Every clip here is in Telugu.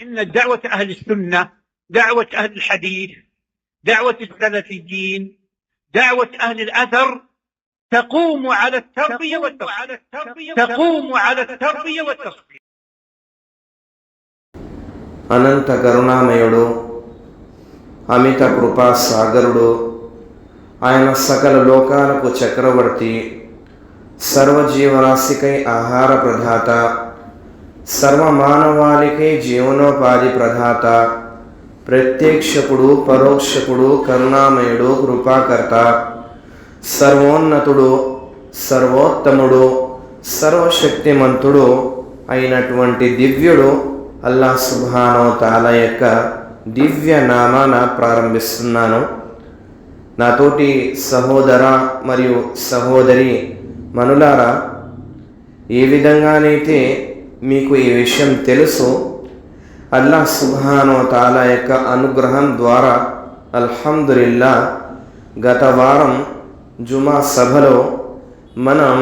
إن دعوة أهل السنة، دعوة أهل الحديث، دعوة السلفيين، دعوة أهل الأثر تقوم على التربية والتصفية. అనంత కరుణామయుడు, అమిత కృపా సాగరుడు, ఆయన సకల లోకాలకు చక్రవర్తి, సర్వజీవరాశికై ఆహార ప్రదాత, సర్వమానవాళికై జీవనోపాధి ప్రదాత, ప్రత్యక్షకుడు, పరోక్షకుడు, కరుణామయుడు, కృపాకర్త, సర్వోన్నతుడు, సర్వోత్తముడు, సర్వశక్తిమంతుడు అయినటువంటి దివ్యుడు అల్లాహ్ సుబ్హానహు వ తఆలా యొక్క దివ్య నామాన ప్రారంభిస్తున్నాను. నాతోటి సహోదర మరియు సహోదరి మనులారా, ఏ విధంగానైతే మీకు ఈ విషయం తెలుసు, అల్లాహ్ సుబ్హానహు వ తఆలా యొక్క అనుగ్రహం ద్వారా అల్హమ్దులిల్లా గత వారం జుమా సభలో మనం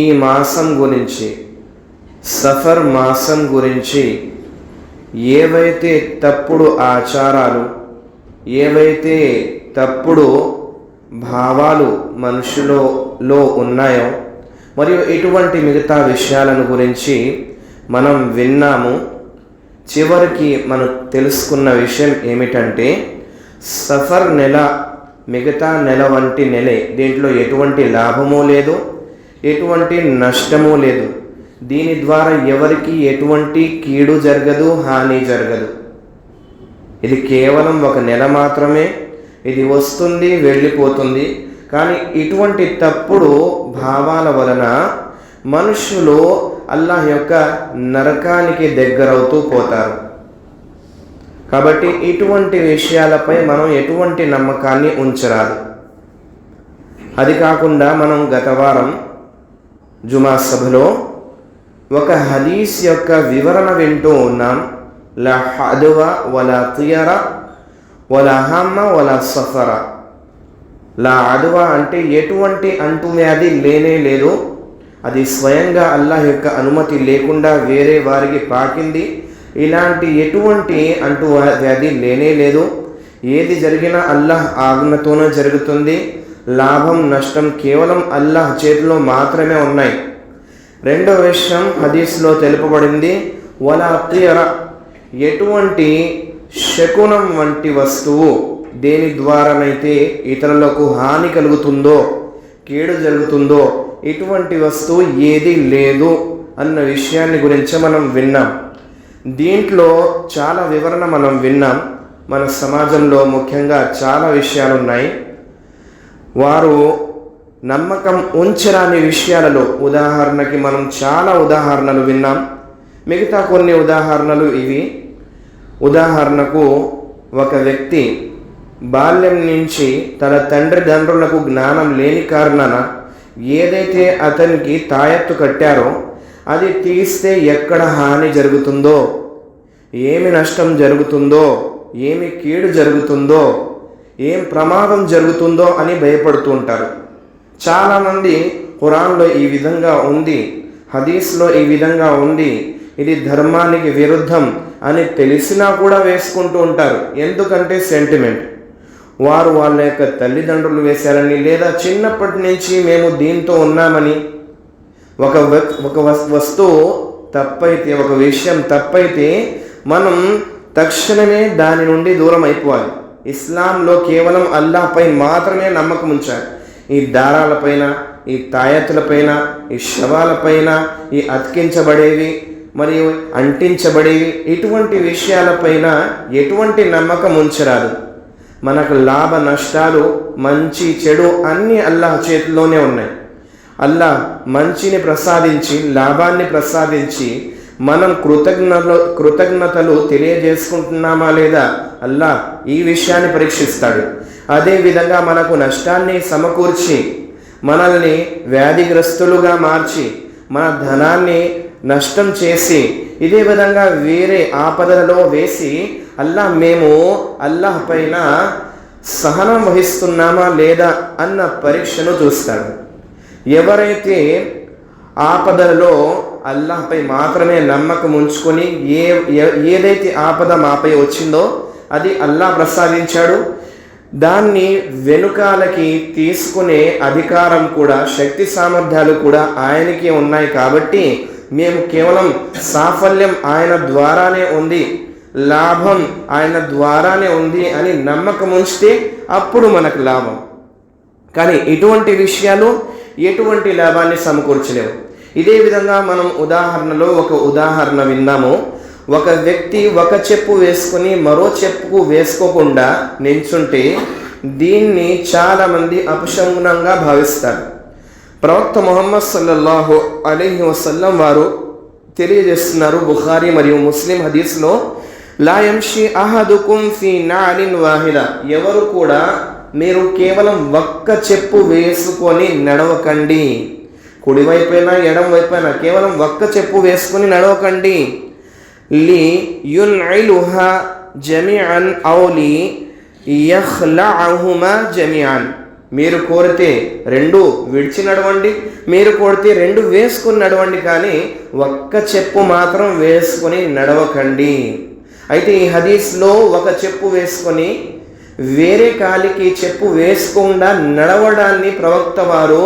ఈ మాసం గురించి, సఫర్ మాసం గురించి, ఏవైతే తప్పుడు ఆచారాలు, ఏవైతే తప్పుడు భావాలు మనుషులలో ఉన్నాయో మరియు ఇటువంటి మిగతా విషయాలను గురించి మనం విన్నాము. చివరికి మనం తెలుసుకున్న విషయం ఏమిటంటే, సఫర్ నెల మిగతా నెల వంటి నెలే. దీంట్లో ఎటువంటి లాభము లేదు, ఎటువంటి నష్టము లేదు. దీని ద్వారా ఎవరికి ఎటువంటి కీడు జరగదు, హాని జరగదు. ఇది కేవలం ఒక నెల మాత్రమే. ఇది వస్తుంది, వెళ్ళిపోతుంది. కానీ ఇటువంటి తప్పుడు భావాల వలన మనుషులు అల్లాహ్ యొక్క నరకానికి దగ్గరవుతూ పోతారు. కాబట్టి ఇటువంటి విషయాలపై మనం ఎటువంటి నమ్మకాన్ని ఉంచరాదు. అది కాకుండా మనం గత వారం జుమా సభలో ఒక హదీస్ యొక్క వివరణ వింటూ ఉన్నాం. లా హద్వ వలా తియర వలా హమ్మ వలా సఫర. లా అద్వ అంటే ఎటువంటి అంటువ్యాధి లేనే లేదు. అది స్వయంగా అల్లాహ్ యొక్క అనుమతి లేకుండా వేరే వారికి పాకింది. ఇలాంటి ఎటువంటి అంటువ్యాధి లేనే లేదు. ఏది జరిగినా అల్లాహ్ ఆజ్ఞతోనే జరుగుతుంది. లాభం నష్టం కేవలం అల్లాహ్ చేతిలో మాత్రమే ఉన్నాయి. రెండో విషయం హదీస్లో తెలుపబడింది, వలా తియర, ఎటువంటి శకునం వంటి వస్తువు, దేని ద్వారానైతే ఇతరులకు హాని కలుగుతుందో, కీడు జరుగుతుందో, ఇటువంటి వస్తువు ఏది లేదు అన్న విషయాన్ని గురించి మనం విన్నాం. దీంట్లో చాలా వివరణ మనం విన్నాం. మన సమాజంలో ముఖ్యంగా చాలా విషయాలు ఉన్నాయి. వారు నమ్మకం ఉంచరాని విషయాలలో, ఉదాహరణకి మనం చాలా ఉదాహరణలు విన్నాం. మిగతా కొన్ని ఉదాహరణలు ఇవి. ఉదాహరణకు, ఒక వ్యక్తి బాల్యం నుంచి తన తండ్రిదండ్రులకు జ్ఞానం లేని కారణాన ఏదైతే అతనికి తాయత్తు కట్టారో అది తీస్తే ఎక్కడ హాని జరుగుతుందో, ఏమి నష్టం జరుగుతుందో, ఏమి కీడు జరుగుతుందో, ఏం ప్రమాదం జరుగుతుందో అని భయపడుతూ ఉంటారు. చాలామంది ఖురాన్లో ఈ విధంగా ఉంది, హదీస్లో ఈ విధంగా ఉంది, ఇది ధర్మానికి విరుద్ధం అని తెలిసినా కూడా వేసుకుంటూ ఉంటారు. ఎందుకంటే సెంటిమెంట్. వారు వాళ్ళ యొక్క తల్లిదండ్రులు వేశారని, లేదా చిన్నప్పటి నుంచి మేము దీంతో ఉన్నామని. ఒక వస్తువు తప్పైతే, ఒక విషయం తప్పైతే మనం తక్షణమే దాని నుండి దూరం అయిపోవాలి. ఇస్లాంలో కేవలం అల్లాహ్పై మాత్రమే నమ్మకం ఉంచాలి. ఈ దారాలపైన, ఈ తాయత్తులపైన, ఈ శవాలపైన, ఈ అతికించబడేవి మరియు అంటించబడేవి, ఇటువంటి విషయాలపైన ఎటువంటి నమ్మకం ఉంచరాదు. మనకు లాభ నష్టాలు, మంచి చెడు అన్నీ అల్లాహ్ చేతిలోనే ఉన్నాయి. అల్లాహ్ మంచిని ప్రసాదించి, లాభాన్ని ప్రసాదించి మనం కృతజ్ఞతలు తెలియజేసుకుంటున్నామా లేదా అల్లాహ్ ఈ విషయాన్ని పరీక్షిస్తాడు. అదేవిధంగా మనకు నష్టాన్ని సమకూర్చి, మనల్ని వ్యాధిగ్రస్తులుగా మార్చి, మన ధనాన్ని నష్టం చేసి, ఇదే విధంగా వేరే ఆపదలలో వేసి మేము అల్లాహ్ పైన సహనం వహిస్తున్నామా లేదా అన్న పరీక్షను చూస్తాడు. ఎవరైతే ఆపదలలో అల్లాహ్పై మాత్రమే నమ్మకం ఉంచుకొని ఏదైతే ఆపద మాపై వచ్చిందో అది అల్లాహ్ ప్రసాదించాడు. దాన్ని వెనుకాలకి తీసుకునే అధికారం కూడా, శక్తి సామర్థ్యాలు కూడా ఆయనకే ఉన్నాయి. కాబట్టి మేము కేవలం సాఫల్యం ఆయన ద్వారానే ఉంది, లాభం ఆయన ద్వారానే ఉంది అని నమ్మకం ఉంచితే అప్పుడు మనకు లాభం. కానీ ఇటువంటి విషయాలు ఎటువంటి లాభాన్ని సమకూర్చలేవు. ఇదే విధంగా మనం ఉదాహరణలో ఒక ఉదాహరణ విన్నాము. ఒక వ్యక్తి ఒక చెప్పు వేసుకుని మరో చెప్పుకు వేసుకోకుండా నిల్చుంటే దీన్ని చాలామంది అపశకునంగా భావిస్తారు. ప్రవక్త ముహమ్మద్ సల్లల్లాహు అలైహి వసల్లం వారు తెలియజేస్తున్నారు బుఖారీ మరియు ముస్లిం హదీస్లో, లా యంషి అహదుకుం ఫీ నాలిన్ వాహిద, ఎవరు కూడా మీరు కేవలం ఒక్క చెప్పు వేసుకొని నడవకండి. కుడివైపైనా ఎడం వైపైనా కేవలం ఒక్క చెప్పు వేసుకొని నడవకండి. లి యున్ఇలుహా జమీఅన్ ఔ లి యఖ్లఅహుమా జమీఅన్, మీరు కోరితే రెండు విడిచి నడవండి, మీరు కోరితే రెండు వేసుకుని నడవండి, కానీ ఒక్క చెప్పు మాత్రం వేసుకొని నడవకండి. అయితే ఈ హదీస్లో ఒక చెప్పు వేసుకొని వేరే కాలికి చెప్పు వేసుకోకుండా నడవడాన్ని ప్రవక్త వారు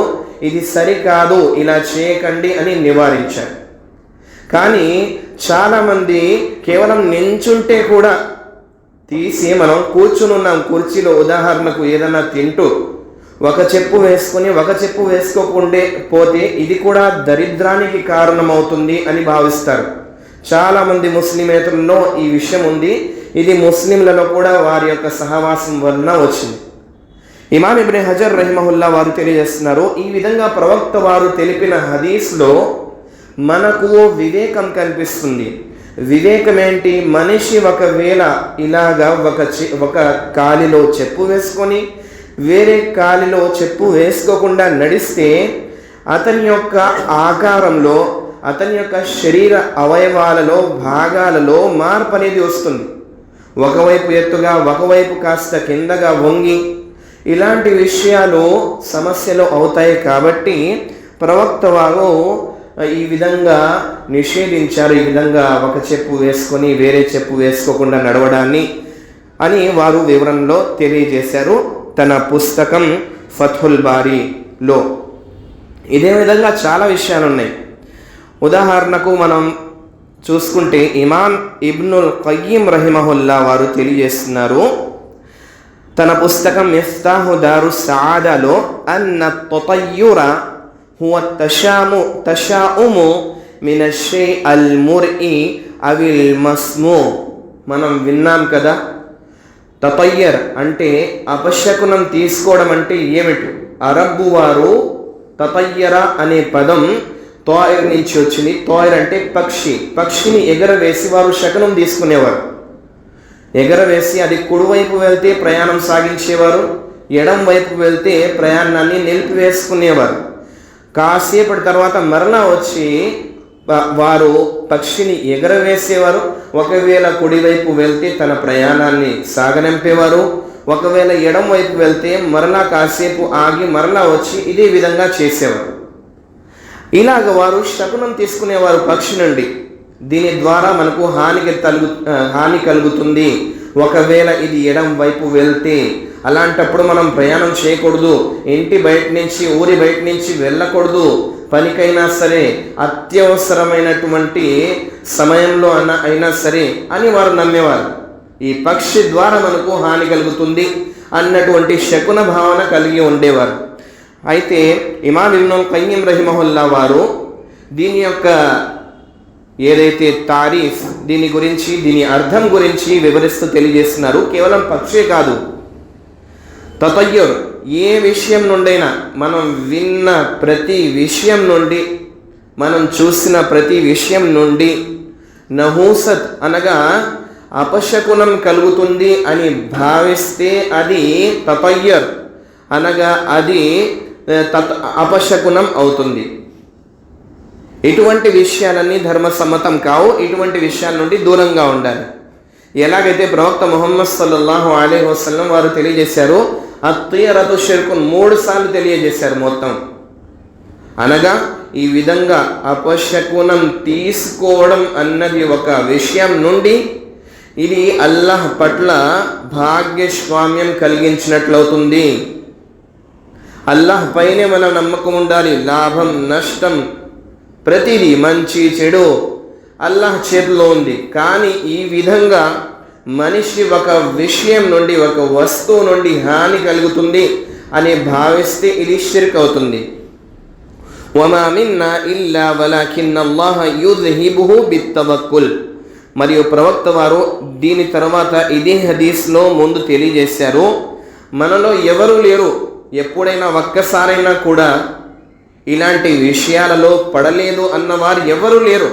ఇది సరికాదు, ఇలా చేయకండి అని నివారించారు. కానీ చాలామంది కేవలం నించుంటే కూడా తీసి, మనం కూర్చుని ఉన్నాం కుర్చీలో ఉదాహరణకు ఏదైనా తింటూ ఒక చెప్పు వేసుకొని ఒక చెప్పు వేసుకోకుండా పోతే ఇది కూడా దరిద్రానికి కారణమవుతుంది అని భావిస్తారు. చాలామంది ముస్లిమేతరుల్లో ఈ విషయం ఉంది. ఇది ముస్లింలలో కూడా వారి యొక్క సహవాసం వలన వచ్చింది. ఇమామ్ ఇబ్న్ హజర్ రహిమహుల్లా వారు తెలియజేస్తున్నారు, ఈ విధంగా ప్రవక్త వారు తెలిపిన హదీస్లో మనకు వివేకం కనిపిస్తుంది. వివేకం ఏంటి? మనిషి ఒకవేళ ఇలాగా ఒక కాలిలో చెప్పు వేసుకొని వేరే కాలిలో చెప్పు వేసుకోకుండా నడిస్తే అతని యొక్క ఆకారంలో, అతని యొక్క శరీర అవయవాలలో, భాగాలలో మార్పు అనేది వస్తుంది. ఒకవైపు ఎత్తుగా, ఒకవైపు కాస్త కిందగా వంగి, ఇలాంటి విషయాలు సమస్యలు అవుతాయి. కాబట్టి ప్రవక్త వారు ఈ విధంగా నిషేధించారు, ఈ విధంగా ఒక చెప్పు వేసుకొని వేరే చెప్పు వేసుకోకుండా నడవడాన్ని అని వారు వివరణలో తెలియజేశారు తన పుస్తకం ఫత్హుల్ బారీలో. ఇదే విధంగా చాలా విషయాలు ఉన్నాయి. ఉదాహరణకు మనం చూసుకుంటే ఇమామ్ ఇబ్నుల్ ఖయ్యిమ్ రహిమహుల్లా వారు తెలియజేస్తున్నారు తన పుస్తకం మిఫ్తాహు దారు సఆదాలో, అన్న తతయ్యుర హువ తషాఉము మిన షై అల్ ముర్ఇ అవిల్ మస్ము. మనం విన్నాం కదా, తతయ్యర్ అంటే అపశకునం తీసుకోవడం అంటే ఏమిటి? అరబ్బు వారు తతయ్యర అనే పదం తోయర్ నుంచి వచ్చింది. తోయర్ అంటే పక్షి. పక్షిని ఎగరవేసి వారు శకునం తీసుకునేవారు. ఎగరవేసి అది కుడివైపు వెళ్తే ప్రయాణం సాగించేవారు, ఎడం వైపు వెళ్తే ప్రయాణాన్ని నిలిపివేసుకునేవారు. కాసేపటి తర్వాత మరలా వచ్చి వారు పక్షిని ఎగరవేసేవారు. ఒకవేళ కుడివైపు వెళ్తే తన ప్రయాణాన్ని సాగనంపేవారు, ఒకవేళ ఎడం వైపు వెళ్తే మరలా కాసేపు ఆగి మరలా వచ్చి ఇదే విధంగా చేసేవారు. ఇలాగ వారు శకునం తీసుకునేవారు పక్షి నుండి. దీని ద్వారా మనకు హాని కలుగుతుంది, ఒకవేళ ఇది ఎడం వైపు వెళ్తే అలాంటప్పుడు మనం ప్రయాణం చేయకూడదు, ఇంటి బయట నుంచి ఊరి బయట నుంచి వెళ్ళకూడదు, పనికైనా సరే అత్యవసరమైనటువంటి సమయంలో అయినా సరే అని వారు నమ్మేవారు. ఈ పక్షి ద్వారా మనకు హాని కలుగుతుంది అన్నటువంటి శకున భావన కలిగి ఉండేవారు. అయితే ఇమామ్ ఇబ్నుల్ ఖయ్యిమ్ రహిమహుల్లా వారు దీని యొక్క ఏదైతే తారీఫ్, దీని గురించి, దీని అర్థం గురించి వివరిస్తూ తెలియజేస్తున్నారు. కేవలం పక్షే కాదు, తతయ్యుర్ ఏ విషయం నుండైనా, మనం విన్న ప్రతి విషయం నుండి, మనం చూసిన ప్రతి విషయం నుండి నహూసత్ అనగా అపశకునం కలుగుతుంది అని భావిస్తే అది తతయ్యర్ అనగా అది అపశకునం అవుతుంది. ఇటువంటి విషయాలన్నీ ధర్మసమ్మతం కావు. ఇటువంటి విషయాల నుండి దూరంగా ఉండాలి. ఎలాగైతే ప్రవక్త ముహమ్మద్ సల్లల్లాహు అలైహి వసల్లం వారు తెలియజేశారు, అత్తియరతు షిర్కున్ 3 సార్లు తెలియజేశారు మొత్తం. అనగా ఈ విధంగా అపశకునం తీసుకోవడం అన్నది ఒక విషయం నుండి ఇది అల్లాహ్ పట్ల భాగ్యస్వామ్యం కలిగించినట్లవుతుంది. అల్లాహ్ పైనే మన నమ్మకం ఉండాలి. లాభం నష్టం ప్రతిదీ మంచి చెడు అల్లాహ్ చేతిలో ఉంది. కానీ ఈ విధంగా మనిషి ఒక విషయం నుండి ఒక వస్తువు నుండి హాని కలుగుతుంది అని భావిస్తే ఇది షిర్క్ అవుతుంది. వమా మిన్నా ఇల్లా వలకిన్నల్లాహ యుజ్హిబుహు బిత్తవక్కుల్. మరియు ప్రవక్త వారు దీని తర్వాత ఇదే హదీస్లో ముందు తెలియజేశారు, మనలో ఎవరు లేరు, ఎప్పుడైనా ఒక్కసారైనా కూడా ఇలాంటి విషయాలలో పడలేదు అన్నవారు ఎవరు లేరు,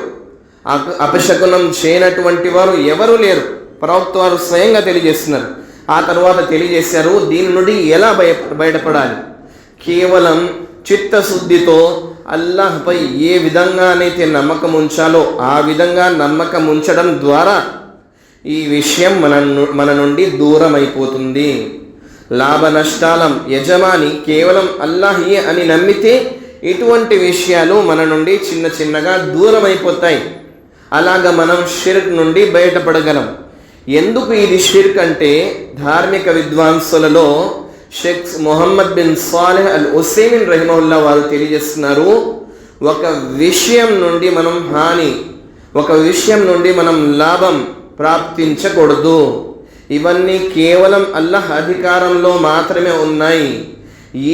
అపశకునం చేయనటువంటి వారు ఎవరు లేరు. ప్రవక్త వారు స్వయంగా తెలియజేస్తున్నారు. ఆ తర్వాత తెలియజేశారు దీని నుండి ఎలా బయటపడాలి. కేవలం చిత్తశుద్ధితో అల్లాహ్పై ఏ విధంగానైతే నమ్మకం ఉంచాలో ఆ విధంగా నమ్మకం ఉంచడం ద్వారా ఈ విషయం మన నుండి దూరం అయిపోతుంది. లాభ నష్టాల యజమాని కేవలం అల్లాహే అని నమ్మితే ఇటువంటి విషయాలు మన నుండి చిన్న చిన్నగా దూరం అయిపోతాయి. అలాగ మనం షిర్క్ నుండి బయటపడగలం. ఎందుకు ఇది షిర్క్ అంటే ధార్మిక విద్వాంసులలో షేక్ మొహమ్మద్ బిన్ సాలెహ్ అల్ ఉసైమిన్ రహిమహుల్లా వారు తెలియజేస్తున్నారు, ఒక విషయం నుండి మనం హాని, ఒక విషయం నుండి మనం లాభం ప్రాప్తించకూడదు. ఇవన్నీ కేవలం అల్లాహ్ అధికారంలో మాత్రమే ఉన్నాయి.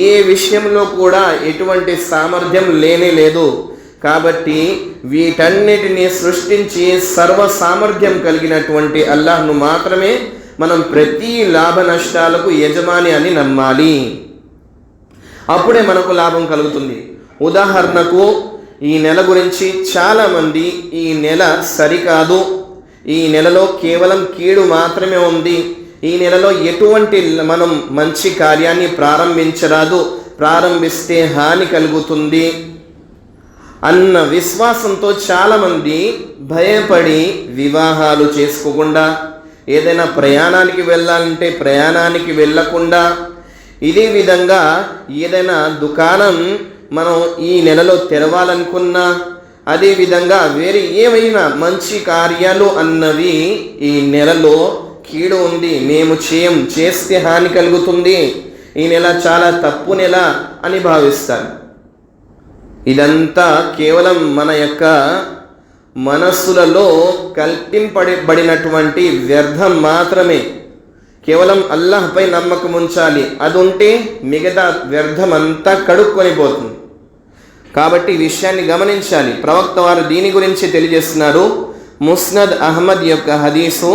ఏ విషయంలో కూడా ఎటువంటి సామర్థ్యం లేనే లేదు. కాబట్టి వీటన్నిటిని సృష్టించి సర్వ సామర్థ్యం కలిగినటువంటి అల్లాహ్ను మాత్రమే మనం ప్రతి లాభ నష్టాలకు యజమాని అని నమ్మాలి. అప్పుడే మనకు లాభం కలుగుతుంది. ఉదాహరణకు ఈ నెల గురించి చాలామంది ఈ నెల సరికాదు, ఈ నెలలో కేవలం కీడు మాత్రమే ఉంది, ఈ నెలలో ఎటువంటి మనం మంచి కార్యాన్ని ప్రారంభించరాదు, ప్రారంభిస్తే హాని కలుగుతుంది అన్న విశ్వాసంతో చాలామంది భయపడి వివాహాలు చేసుకోకుండా, ఏదైనా ప్రయాణానికి వెళ్ళాలంటే ప్రయాణానికి వెళ్ళకుండా, ఇదే విధంగా ఏదైనా దుకాణం మనం ఈ నెలలో తెరవాలనుకున్నా, అదేవిధంగా వేరే ఏమైనా మంచి కార్యాలు అన్నవి ఈ నెలలో కీడు ఉంది, మేము చేస్తే హాని కలుగుతుంది, ఈ నెల చాలా తప్పు నెల అని భావిస్తారు. ఇదంతా కేవలం మన యొక్క మనస్సులలో కల్పింపబడినటువంటి వ్యర్థం మాత్రమే. కేవలం అల్లాహ్పై నమ్మకం ఉంచాలి, అది ఉంటే మిగతా వ్యర్థం అంతా కడుక్కొని పోతుంది. కాబట్టి ఈ విషయాన్ని గమనించాలి. ప్రవక్త వారు దీని గురించి తెలియజేస్తున్నారు. ముస్నద్ అహ్మద్ యొక్క హదీసు,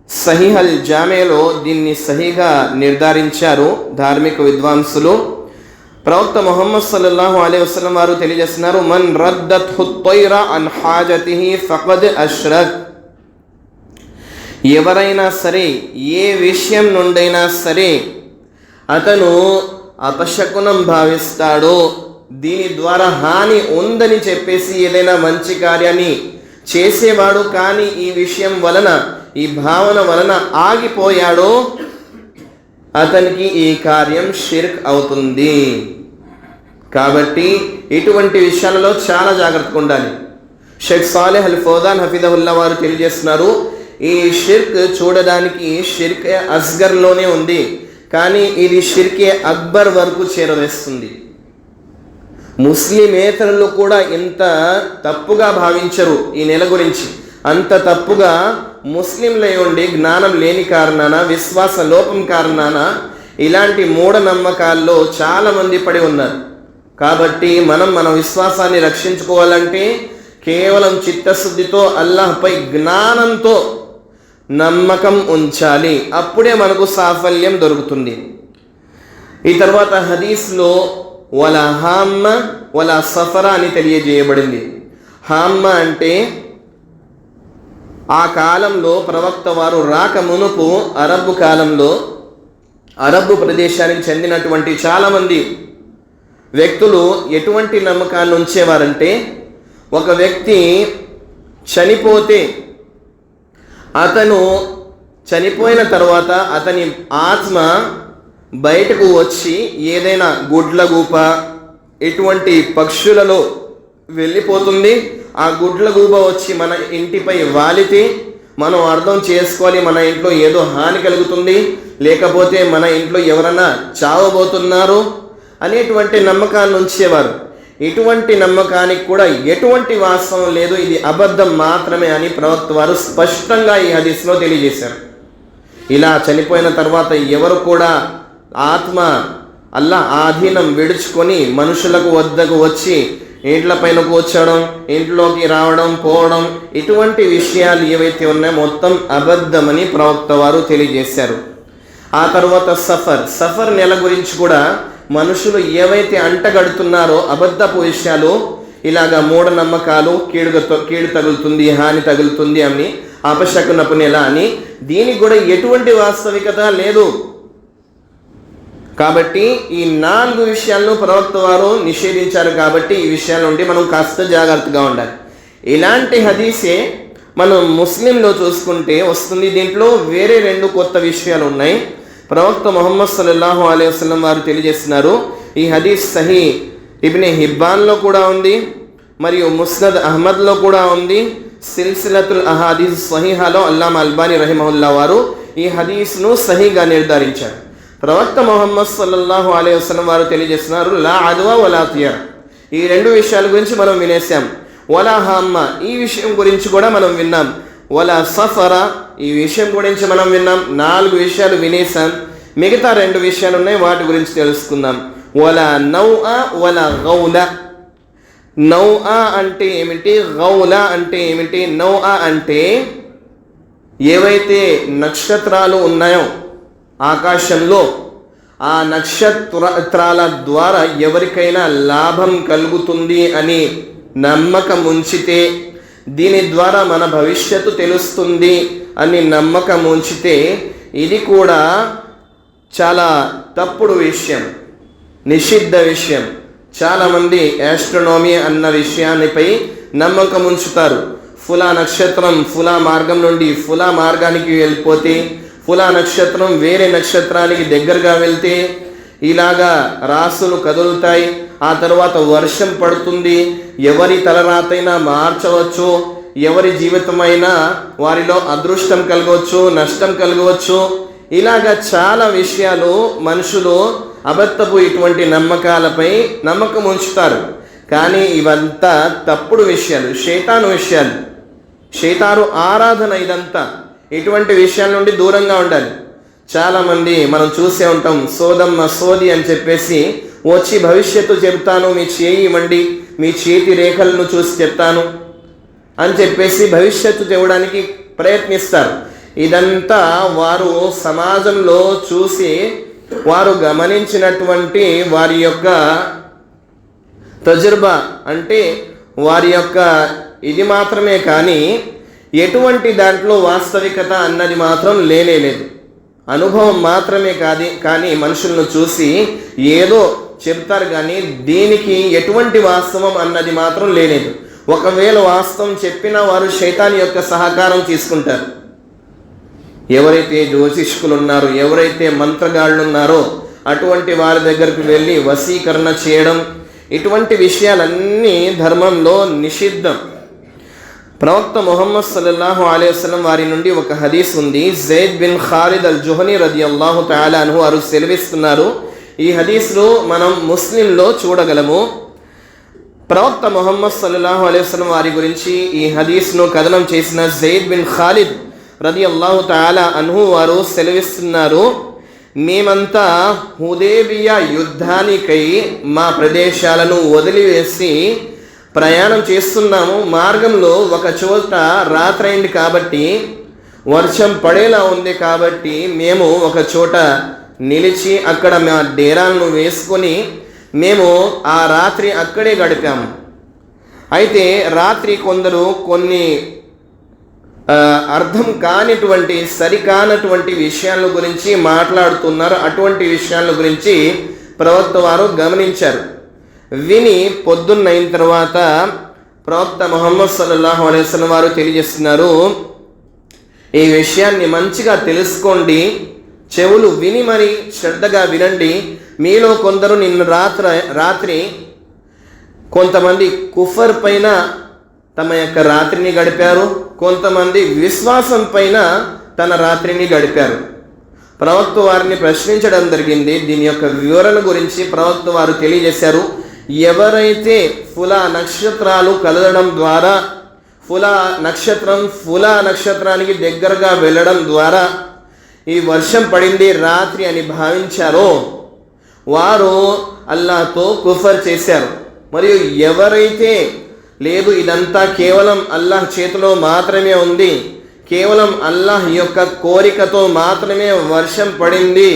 సహీహ్ అల్ జామేలో దీన్ని సహీగా నిర్ధారించారు ధార్మిక విద్వాంసులు. ప్రవక్త ముహమ్మద్ సల్లల్లాహు అలైహి వసల్లం వారు తెలియజేస్తున్నారు, మన్ రద్దత్హు త్వైర అన్ హాజతిహి ఫఖద్ అష్రక్. ఎవరైనా సరే ఏ విషయం నుండైనా సరే అతను అపశకునం భావిస్తాడో, దీని ద్వారా హాని ఉందని చెప్పేసి ఏదైనా మంచి కార్యాన్ని చేసేవాడు కానీ ఈ విషయం వలన, ఈ భావన వలన ఆగిపోయాడో అతనికి ఈ కార్యం షిర్క్ అవుతుంది. కాబట్టి ఇటువంటి విషయాలలో చాలా జాగ్రత్తగా ఉండాలి. షేక్ సాలెహ్ అల్ ఫౌజాన్ హఫిదహుల్లా వారు తెలియజేస్తున్నారు, ఈ షిర్క్ చూడడానికి షిర్క్ అస్గర్లోనే ఉంది, కానీ ఇది షిర్కే అక్బర్ వరకు చేరవేస్తుంది. ముస్లిమేతరులు కూడా ఎంత తప్పుగా భావించరు ఈ నెల గురించి, అంత తప్పుగా ముస్లింలై ఉండి జ్ఞానం లేని కారణాన, విశ్వాస లోపం కారణాన ఇలాంటి మూఢనమ్మకాల్లో చాలామంది పడి ఉన్నారు. కాబట్టి మన విశ్వాసాన్ని రక్షించుకోవాలంటే కేవలం చిత్తశుద్ధితో అల్లాహ్పై జ్ఞానంతో నమ్మకం ఉంచాలి, అప్పుడే మనకు సాఫల్యం దొరుకుతుంది. ఈ తర్వాత హదీస్లో వలా హామ్మ వలా సఫరా అని తెలియజేయబడింది. హామ్మ అంటే ఆ కాలంలో ప్రవక్త వారు రాక మునుపు అరబ్బు కాలంలో అరబ్బు ప్రదేశానికి చెందినటువంటి చాలామంది వ్యక్తులు ఎటువంటి నమ్మకాన్ని ఉంచేవారంటే, ఒక వ్యక్తి చనిపోతే అతను చనిపోయిన తర్వాత అతని ఆత్మ బయటకు వచ్చి ఏదైనా గుడ్లగూప ఎటువంటి పక్షులలో వెళ్ళిపోతుంది. ఆ గుడ్ల గూబ వచ్చి మన ఇంటిపై వాలితే మనం అర్థం చేసుకోవాలి, మన ఇంట్లో ఏదో హాని కలుగుతుంది, లేకపోతే మన ఇంట్లో ఎవరైనా చావబోతున్నారు అనేటువంటి నమ్మకాన్ని ఉంచేవారు. ఇటువంటి నమ్మకానికి కూడా ఎటువంటి వాస్తవం లేదు, ఇది అబద్ధం మాత్రమే అని ప్రవక్త వారు స్పష్టంగా ఈ హదీస్లో తెలియజేశారు. ఇలా చనిపోయిన తర్వాత ఎవరు కూడా ఆత్మ అల్లా ఆధీనం విడుచుకొని మనుషులకు వద్దకు వచ్చి ఇంట్ల పైన కూర్చోవడం, ఇంట్లోకి రావడం, పోవడం, ఇటువంటి విషయాలు ఏవైతే ఉన్నాయో మొత్తం అబద్ధమని ప్రవక్త వారు తెలియజేశారు. ఆ తర్వాత సఫర్ నెల గురించి కూడా మనుషులు ఏవైతే అంటగడుతున్నారో అబద్ధపు విషయాలు, ఇలాగా మూఢనమ్మకాలు, కీడు తగులుతుంది, హాని తగులుతుంది అని, అపశకునపు నెల అని, దీనికి కూడా ఎటువంటి వాస్తవికత లేదు. కాబట్టి ఈ 4 విషయాలను ప్రవక్త వారు నిషేధించారు. కాబట్టి ఈ విషయాల నుండి మనం కాస్త జాగ్రత్తగా ఉండాలి. ఇలాంటి హదీసే మనం ముస్లింలో చూసుకుంటే వస్తుంది. దీంట్లో వేరే 2 కొత్త విషయాలు ఉన్నాయి. ప్రవక్త ముహమ్మద్ సల్లల్లాహు అలైహి వసల్లం వారు తెలియజేస్తున్నారు, ఈ హదీస్ సహీ ఇబ్నే హిబ్బాన్లో కూడా ఉంది, మరియు ముస్నద్ అహ్మద్లో కూడా ఉంది. సిల్సిలతుల్ అహాదీస్ సహీహాలో అల్లామా అల్బానీ రహిమహుల్లా వారు ఈ హదీస్ను సహీగా నిర్ధారించారు. ప్రవక్త ముహమ్మద్ సల్లల్లాహు అలైహి వసల్లం వారు తెలియజేస్తున్నారు, లా అద్వా వలా తియర్. ఈ 2 విషయాల గురించి మనం వినేసాం. వలా హామ్మ, ఈ విషయం గురించి కూడా మనం విన్నాం. వలా సఫర, ఈ విషయం గురించి మనం విన్నాం. 4 విషయాలు వినేసాం. మిగతా 2 విషయాలు ఉన్నాయి, వాటి గురించి తెలుసుకుందాం. వలా నౌఆ వలా గౌలా. నౌఆ అంటే ఏమిటి, గౌలా అంటే ఏమిటి? నౌఆ అంటే ఏవైతే నక్షత్రాలు ఉన్నాయో ఆకాశంలో, ఆ నక్షత్రాల ద్వారా ఎవరికైనా లాభం కలుగుతుంది అని నమ్మకం ఉంచితే, దీని ద్వారా మన భవిష్యత్తు తెలుస్తుంది అని నమ్మకం ఉంచితే, ఇది కూడా చాలా తప్పుడు విషయం, నిషిద్ధ విషయం. చాలామంది యాస్ట్రోనమీ అన్న విషయానిపై నమ్మకం ఉంచుతారు. ఫులా నక్షత్రం ఫులా మార్గం నుండి ఫులా మార్గానికి వెళ్ళిపోతే, ఫులా నక్షత్రం వేరే నక్షత్రానికి దగ్గరగా వెళ్తే ఇలాగా రాసులు కదులుతాయి, ఆ తర్వాత వర్షం పడుతుంది, ఎవరి తలరాతైనా మార్చవచ్చు, ఎవరి జీవితమైనా వారిలో అదృష్టం కలగవచ్చు, నష్టం కలగవచ్చు. ఇలాగా చాలా విషయాలు మనుషులు అబద్ధపు ఇటువంటి నమ్మకాలపై నమ్మకం ఉంచుతారు. కానీ ఇవంతా తప్పుడు విషయాలు, శైతాను విషయాలు, శైతాను ఆరాధన. ఇదంతా ఇటువంటి విషయాల నుండి దూరంగా ఉండాలి. చాలామంది మనం చూసే ఉంటాం, సోదమ్మ సోది అని చెప్పేసి వచ్చి భవిష్యత్తు చెప్తాను, మీ చేయి ఇవ్వండి, మీ చేతి రేఖలను చూసి చెప్తాను అని చెప్పేసి భవిష్యత్తు చెప్పడానికి ప్రయత్నిస్తారు. ఇదంతా వారు సమాజంలో చూసి వారు గమనించినటువంటి వారి యొక్క తజర్బా, అంటే వారి యొక్క ఇది మాత్రమే, కానీ ఎటువంటి దాంట్లో వాస్తవికత అన్నది మాత్రం లేనేలేదు. అనుభవం మాత్రమే కానీ మనుషులను చూసి ఏదో చెప్తారు, కానీ దీనికి ఎటువంటి వాస్తవం అన్నది మాత్రం లేనేదు. ఒకవేళ వాస్తవం చెప్పినా వారు శైతాన్ యొక్క సహకారం తీసుకుంటారు. ఎవరైతే జ్యోతిష్కులు ఉన్నారో, ఎవరైతే మంత్రగాళ్ళు ఉన్నారో అటువంటి వారి దగ్గరకు వెళ్ళి వశీకరణ చేయడం, ఇటువంటి విషయాలన్నీ ధర్మంలో నిషిద్ధం. ప్రవక్త ముహమ్మద్ సల్లల్లాహు అలైహి వసల్లం వారి నుండి ఒక హదీస్ ఉంది. జైద్ బిన్ ఖాలిద్ అల్ జుహనీ రదియల్లాహు తఆలా అన్హు వారు సెలవిస్తున్నారు. ఈ హదీస్ను మనం ముస్లింలో చూడగలము. ప్రవక్త ముహమ్మద్ సల్లల్లాహు అలైహి వసల్లం వారి గురించి ఈ హదీస్ను కథనం చేసిన జైద్ బిన్ ఖాలిద్ రదియల్లాహు తఆలా అన్హు వారు సెలవిస్తున్నారు, మేమంతా హుదైబియా యుద్ధానికై మా ప్రదేశాలను వదిలివేసి ప్రయాణం చేస్తున్నాము. మార్గంలో ఒక చోట రాత్రైంది కాబట్టి, వర్షం పడేలా ఉంది కాబట్టి మేము ఒక చోట నిలిచి అక్కడ మా డేరాలను వేసుకొని మేము ఆ రాత్రి అక్కడే గడిపాము. అయితే రాత్రి కొందరు కొన్ని అర్థం కానిటువంటి సరికానటువంటి విషయాల గురించి మాట్లాడుతున్నారు. అటువంటి విషయాల గురించి ప్రవక్త వారు గమనించారు. విని పొద్దున్నైన తర్వాత ప్రవక్త ముహమ్మద్ సల్లల్లాహు అలైహి వసల్లం వారు తెలియజేస్తున్నారు, ఈ విషయాన్ని మంచిగా తెలుసుకోండి, చెవులు విని మరి శ్రద్ధగా వినండి. మీలో కొందరు నిన్న రాత్రి కొంతమంది కుఫర్ పైన తమ యొక్క రాత్రిని గడిపారు, కొంతమంది విశ్వాసం పైన తన రాత్రిని గడిపారు. ప్రవక్త వారిని ప్రశ్నించడం జరిగింది. దీని యొక్క వివరణ గురించి ప్రవక్త వారు తెలియజేశారు. ఎవరైతే ఫులా నక్షత్రాలు కలవడం ద్వారా ఫులా నక్షత్రానికి దగ్గరగా వెళ్ళడం ద్వారా ఈ వర్షం పడింది రాత్రి అని భావించారో వారు అల్లాహ్తో కుఫర్ చేశారు. మరియు ఎవరైతే లేదు ఇదంతా కేవలం అల్లాహ్ చేతిలో మాత్రమే ఉంది, కేవలం అల్లాహ్ యొక్క కోరికతో మాత్రమే వర్షం పడింది,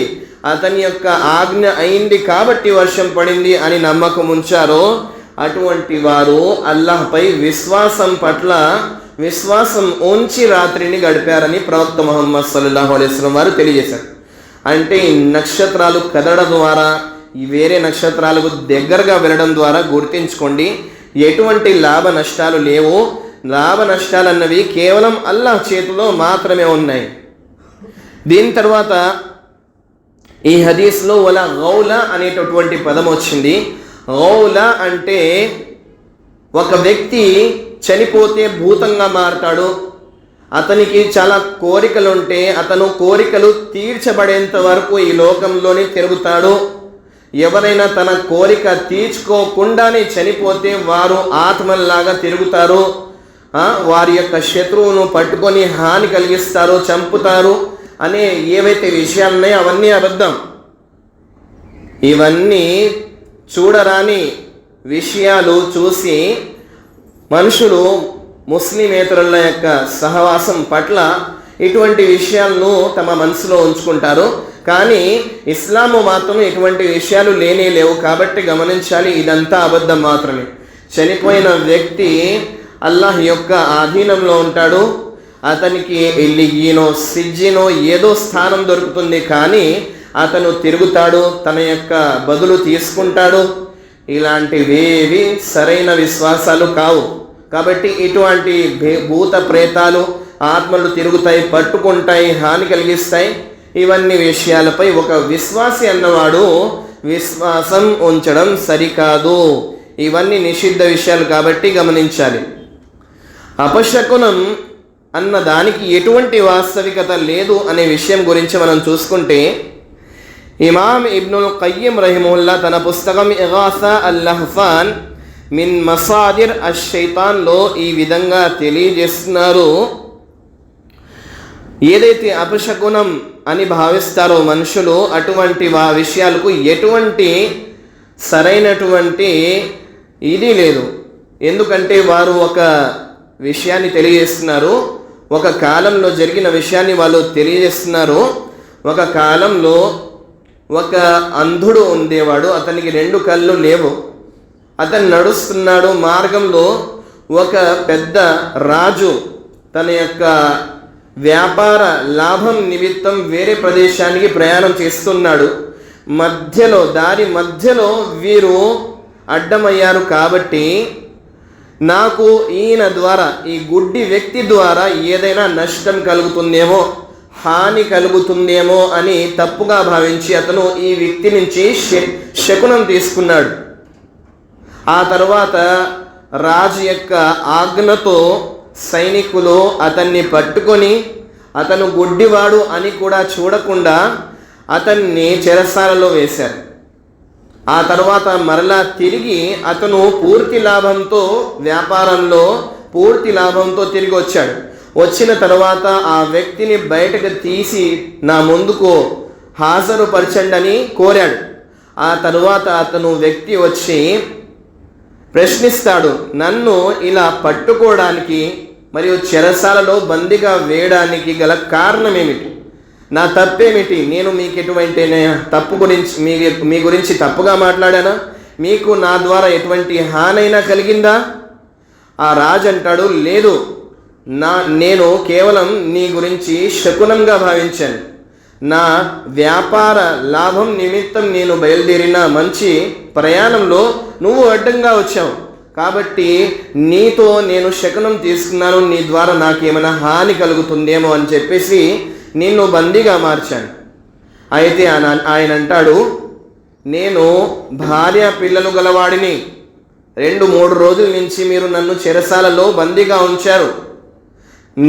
అతని యొక్క ఆజ్ఞ అయింది కాబట్టి వర్షం పడింది అని నమ్మకం ఉంచారో అటువంటి వారు అల్లాహ్పై విశ్వాసం ఉంచి రాత్రిని గడిపారని ప్రవక్త ముహమ్మద్ సల్లల్లాహు అలైహి వసల్లం వారు తెలియజేశారు. అంటే ఈ నక్షత్రాలు కదలడం ద్వారా ఈ వేరే నక్షత్రాలకు దగ్గరగా వెళ్ళడం ద్వారా గుర్తించుకోండి, ఎటువంటి లాభ నష్టాలు లేవు. లాభ నష్టాలు అన్నవి కేవలం అల్లాహ్ చేతిలో మాత్రమే ఉన్నాయి. దీని తర్వాత ఈ హదీస్లో వలా గౌలా అనేటటువంటి పదం వచ్చింది. గౌలా అంటే ఒక వ్యక్తి చనిపోతే భూతంగా మారతాడు, అతనికి చాలా కోరికలు ఉంటే అతను కోరికలు తీర్చబడేంత వరకు ఈ లోకంలోనే తిరుగుతాడు. ఎవరైనా తన కోరిక తీర్చుకోకుండానే చనిపోతే వారు ఆత్మల్లాగా తిరుగుతారు, వారి యొక్క శత్రువును పట్టుకొని హాని కలిగిస్తారు, చంపుతారు అనే ఏవైతే విషయాలు ఉన్నాయో అవన్నీ అబద్ధం. ఇవన్నీ చూడరాని విషయాలు చూసి మనుషులు ముస్లిమేతరుల యొక్క సహవాసం పట్ల ఇటువంటి విషయాలను తమ మనసులో ఉంచుకుంటారు. కానీ ఇస్లాము మాత్రం ఇటువంటి విషయాలు లేవు. కాబట్టి గమనించాలి, ఇదంతా అబద్ధం మాత్రమే. చనిపోయిన వ్యక్తి అల్లాహ్ యొక్క ఆధీనంలో ఉంటాడు, అతనికి ఎల్లిగీనో సిజ్జినో ఏదో స్థానం దొరుకుతుంది, కానీ అతను తిరుగుతాడు, తన యొక్క బదులు తీసుకుంటాడు. ఇలాంటివేవి సరైన విశ్వాసాలు కావు. కాబట్టి ఇటువంటి భూత ప్రేతాలు ఆత్మలు తిరుగుతాయి, పట్టుకుంటాయి, హాని కలిగిస్తాయి, ఇవన్నీ విషయాలపై ఒక విశ్వాసి అన్నవాడు విశ్వాసం ఉంచడం సరికాదు. ఇవన్నీ నిషిద్ధ విషయాలు కాబట్టి గమనించాలి. అపశకునం అన్న దానికి ఎటువంటి వాస్తవికత లేదు అనే విషయం గురించి మనం చూసుకుంటే ఇమామ్ ఇబ్నుల్ ఖయ్యిమ్ రహిమహుల్లా తన పుస్తకం ఇగాసా అల్-లహ్ఫాన్ మిన్ మసాదిర్ అష్-షైతాన్లో ఈ విధంగా తెలియజేస్తున్నారు. ఏదైతే అపశకునం అని భావిస్తారో మనుషులు, అటువంటి విషయాలకు ఎటువంటి సరైనటువంటి ఇది లేదు. ఎందుకంటే వారు ఒక విషయాన్ని తెలియజేస్తున్నారు, ఒక కాలంలో జరిగిన విషయాన్ని వాళ్ళు తెలియజేస్తున్నారు. ఒక కాలంలో ఒక అంధుడు ఉండేవాడు, అతనికి 2 కళ్ళు లేవు. అతను నడుస్తున్నాడు, మార్గంలో ఒక పెద్ద రాజు తన యొక్క వ్యాపార లాభం నిమిత్తం వేరే ప్రదేశానికి ప్రయాణం చేస్తున్నాడు. దారి మధ్యలో వీరు అడ్డమయ్యారు. కాబట్టి నాకు ఈయన ద్వారా, ఈ గుడ్డి వ్యక్తి ద్వారా ఏదైనా నష్టం కలుగుతుందేమో, హాని కలుగుతుందేమో అని తప్పుగా భావించి అతను ఈ వ్యక్తి నుంచి శకునం తీసుకున్నాడు. ఆ తర్వాత రాజు యొక్క ఆజ్ఞతో సైనికులు అతన్ని పట్టుకొని అతను గుడ్డివాడు అని కూడా చూడకుండా అతన్ని చెరసాలలో వేశారు. ఆ తర్వాత మరలా తిరిగి అతను వ్యాపారంలో పూర్తి లాభంతో తిరిగి వచ్చాడు. వచ్చిన తర్వాత ఆ వ్యక్తిని బయటకు తీసి నా ముందుకు హాజరుపరచండి అని కోరాడు. ఆ తర్వాత వ్యక్తి వచ్చి ప్రశ్నిస్తాడు, నన్ను ఇలా పట్టుకోవడానికి మరియు చెరసాలలో బందీగా వేయడానికి గల కారణం ఏమిటి? నా తప్పేమిటి? నేను మీకు ఎటువంటి తప్పు గురించి మీ గురించి తప్పుగా మాట్లాడానా? మీకు నా ద్వారా ఎటువంటి హానైనా కలిగిందా? ఆ రాజు అంటాడు, లేదు, నేను కేవలం నీ గురించి శకునంగా భావించాను. నా వ్యాపార లాభం నిమిత్తం నేను బయలుదేరిన మంచి ప్రయాణంలో నువ్వు అడ్డంగా వచ్చావు, కాబట్టి నీతో నేను శకునం తీసుకున్నాను, నీ ద్వారా నాకేమైనా హాని కలుగుతుందేమో అని చెప్పేసి నిన్ను బందీగా మార్చాను. అయితే ఆయన అంటాడు, నేను భార్య పిల్లలు గలవాడిని, 2-3 రోజుల నుంచి మీరు నన్ను చెరసాలలో బందీగా ఉంచారు.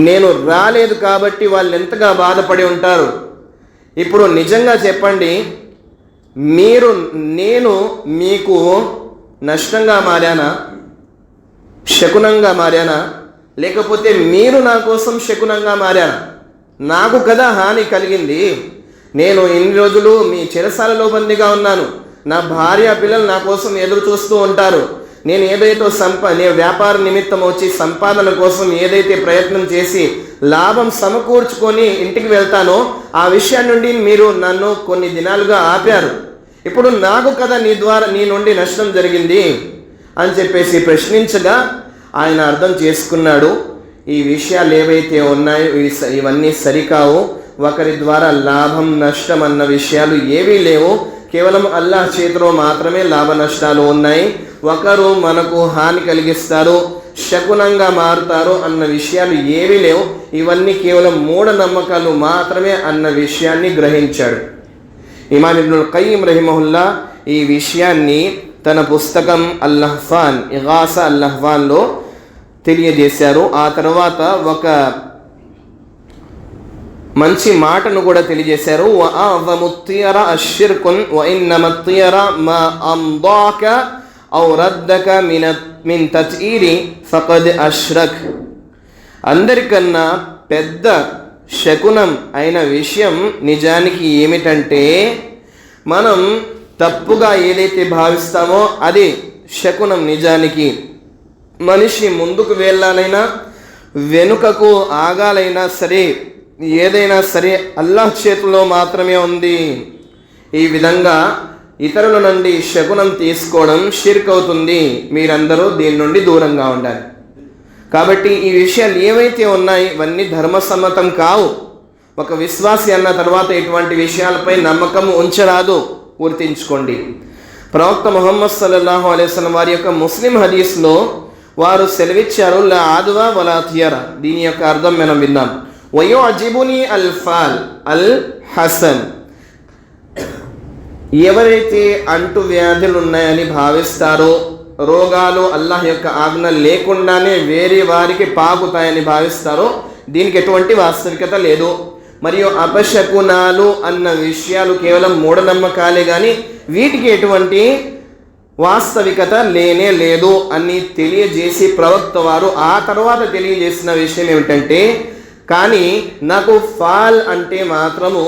నేను రాలేదు కాబట్టి వాళ్ళు ఎంతగా బాధపడి ఉంటారు. ఇప్పుడు నిజంగా చెప్పండి, నేను మీకు నష్టంగా మారానా, శకునంగా మారానా, లేకపోతే మీరు నా కోసం శకునంగా మారానా? నాకు కదా హాని కలిగింది. నేను ఇన్ని రోజులు మీ చెరసాలలో బందీగా ఉన్నాను. నా భార్య పిల్లలు నా కోసం ఎదురు చూస్తూ ఉంటారు. నేను ఏదైతే నేను వ్యాపార నిమిత్తం వచ్చి సంపాదన కోసం ఏదైతే ప్రయత్నం చేసి లాభం సమకూర్చుకొని ఇంటికి వెళ్తానో ఆ విషయం నుండి మీరు నన్ను కొన్ని దినాలుగా ఆపారు. ఇప్పుడు నాకు కదా నీ నుండి నష్టం జరిగింది అని చెప్పేసి ప్రశ్నించగా ఆయన అర్థం చేసుకున్నాడు, ఈ విషయాలు ఏవైతే ఉన్నాయో ఇవన్నీ సరికావు. ఒకరి ద్వారా లాభం నష్టం అన్న విషయాలు ఏవీ లేవు. కేవలం అల్లాహ్ చేతిలో మాత్రమే లాభ నష్టాలు ఉన్నాయి. ఒకరు మనకు హాని కలిగిస్తారు, శకునంగా మారుతారు అన్న విషయాలు ఏవీ లేవు. ఇవన్నీ కేవలం మూఢనమ్మకాలు మాత్రమే అన్న విషయాన్ని గ్రహించాడు. ఇమామ్ ఇబ్నుల్ ఖయ్యిం రహిమహుల్లా ఈ విషయాన్ని తన పుస్తకం అల్-లహ్ఫాన్, ఇగాసా అల్-లహ్ఫాన్లో తెలియజేశారు. ఆ తర్వాత ఒక మంచి మాటను కూడా తెలియజేశారు. వఅఅజము తియర అష్షిర్కున్ వఇన్నమ తియర మా అందాక ఔ రద్దక మిన్ తత్ఈరి ఫఖద్ అష్రక్. అందరికన్నా పెద్ద శకునం అయిన విషయం నిజానికి ఏమిటంటే, మనం తప్పుగా ఏదైతే భావిస్తామో అది శకునం. నిజానికి మనిషి ముందుకు వెళ్ళాలైనా వెనుకకు ఆగాలైనా సరే, ఏదైనా సరే అల్లాహ్ చేతిలో మాత్రమే ఉంది. ఈ విధంగా ఇతరుల నుండి శకునం తీసుకోవడం షిర్క్ అవుతుంది. మీరందరూ దీని నుండి దూరంగా ఉండాలి. కాబట్టి ఈ విషయాలు ఏవైతే ఉన్నాయి ఇవన్నీ ధర్మసమ్మతం కావు. ఒక విశ్వాసి అన్న తర్వాత ఇటువంటి విషయాలపై నమ్మకం ఉంచరాదు, గుర్తించుకోండి. ప్రవక్త ముహమ్మద్ సల్లల్లాహు అలైహి వసల్లం వారి యొక్క ముస్లిం హదీస్లో వారు సెలవిచ్చారు, లా ఆదువా వలా తియరా. దీని యొక్క అర్థం మనం విన్నాం. వయుఅజిబుని అల్ ఫాల్ అల్ హసన్. ఎవరైతే అంటు వ్యాధులు ఉన్నాయని భావిస్తారో, రోగాలు అల్లాహ్ యొక్క ఆజ్ఞ లేకుండానే వేరే వారికి పాకుతాయని భావిస్తారో దీనికి ఎటువంటి వాస్తవికత లేదు. మరియు అపశకునాలు అన్న విషయాలు కేవలం మూఢనమ్మకాలే కానీ వీటికి ఎటువంటి వాస్తవికత లేనే లేదు అని తెలియజేసి ప్రవక్త వారు ఆ తర్వాత తెలియజేసిన విషయం ఏమిటంటే, కానీ నాకు ఫాల్ అంటే మాత్రము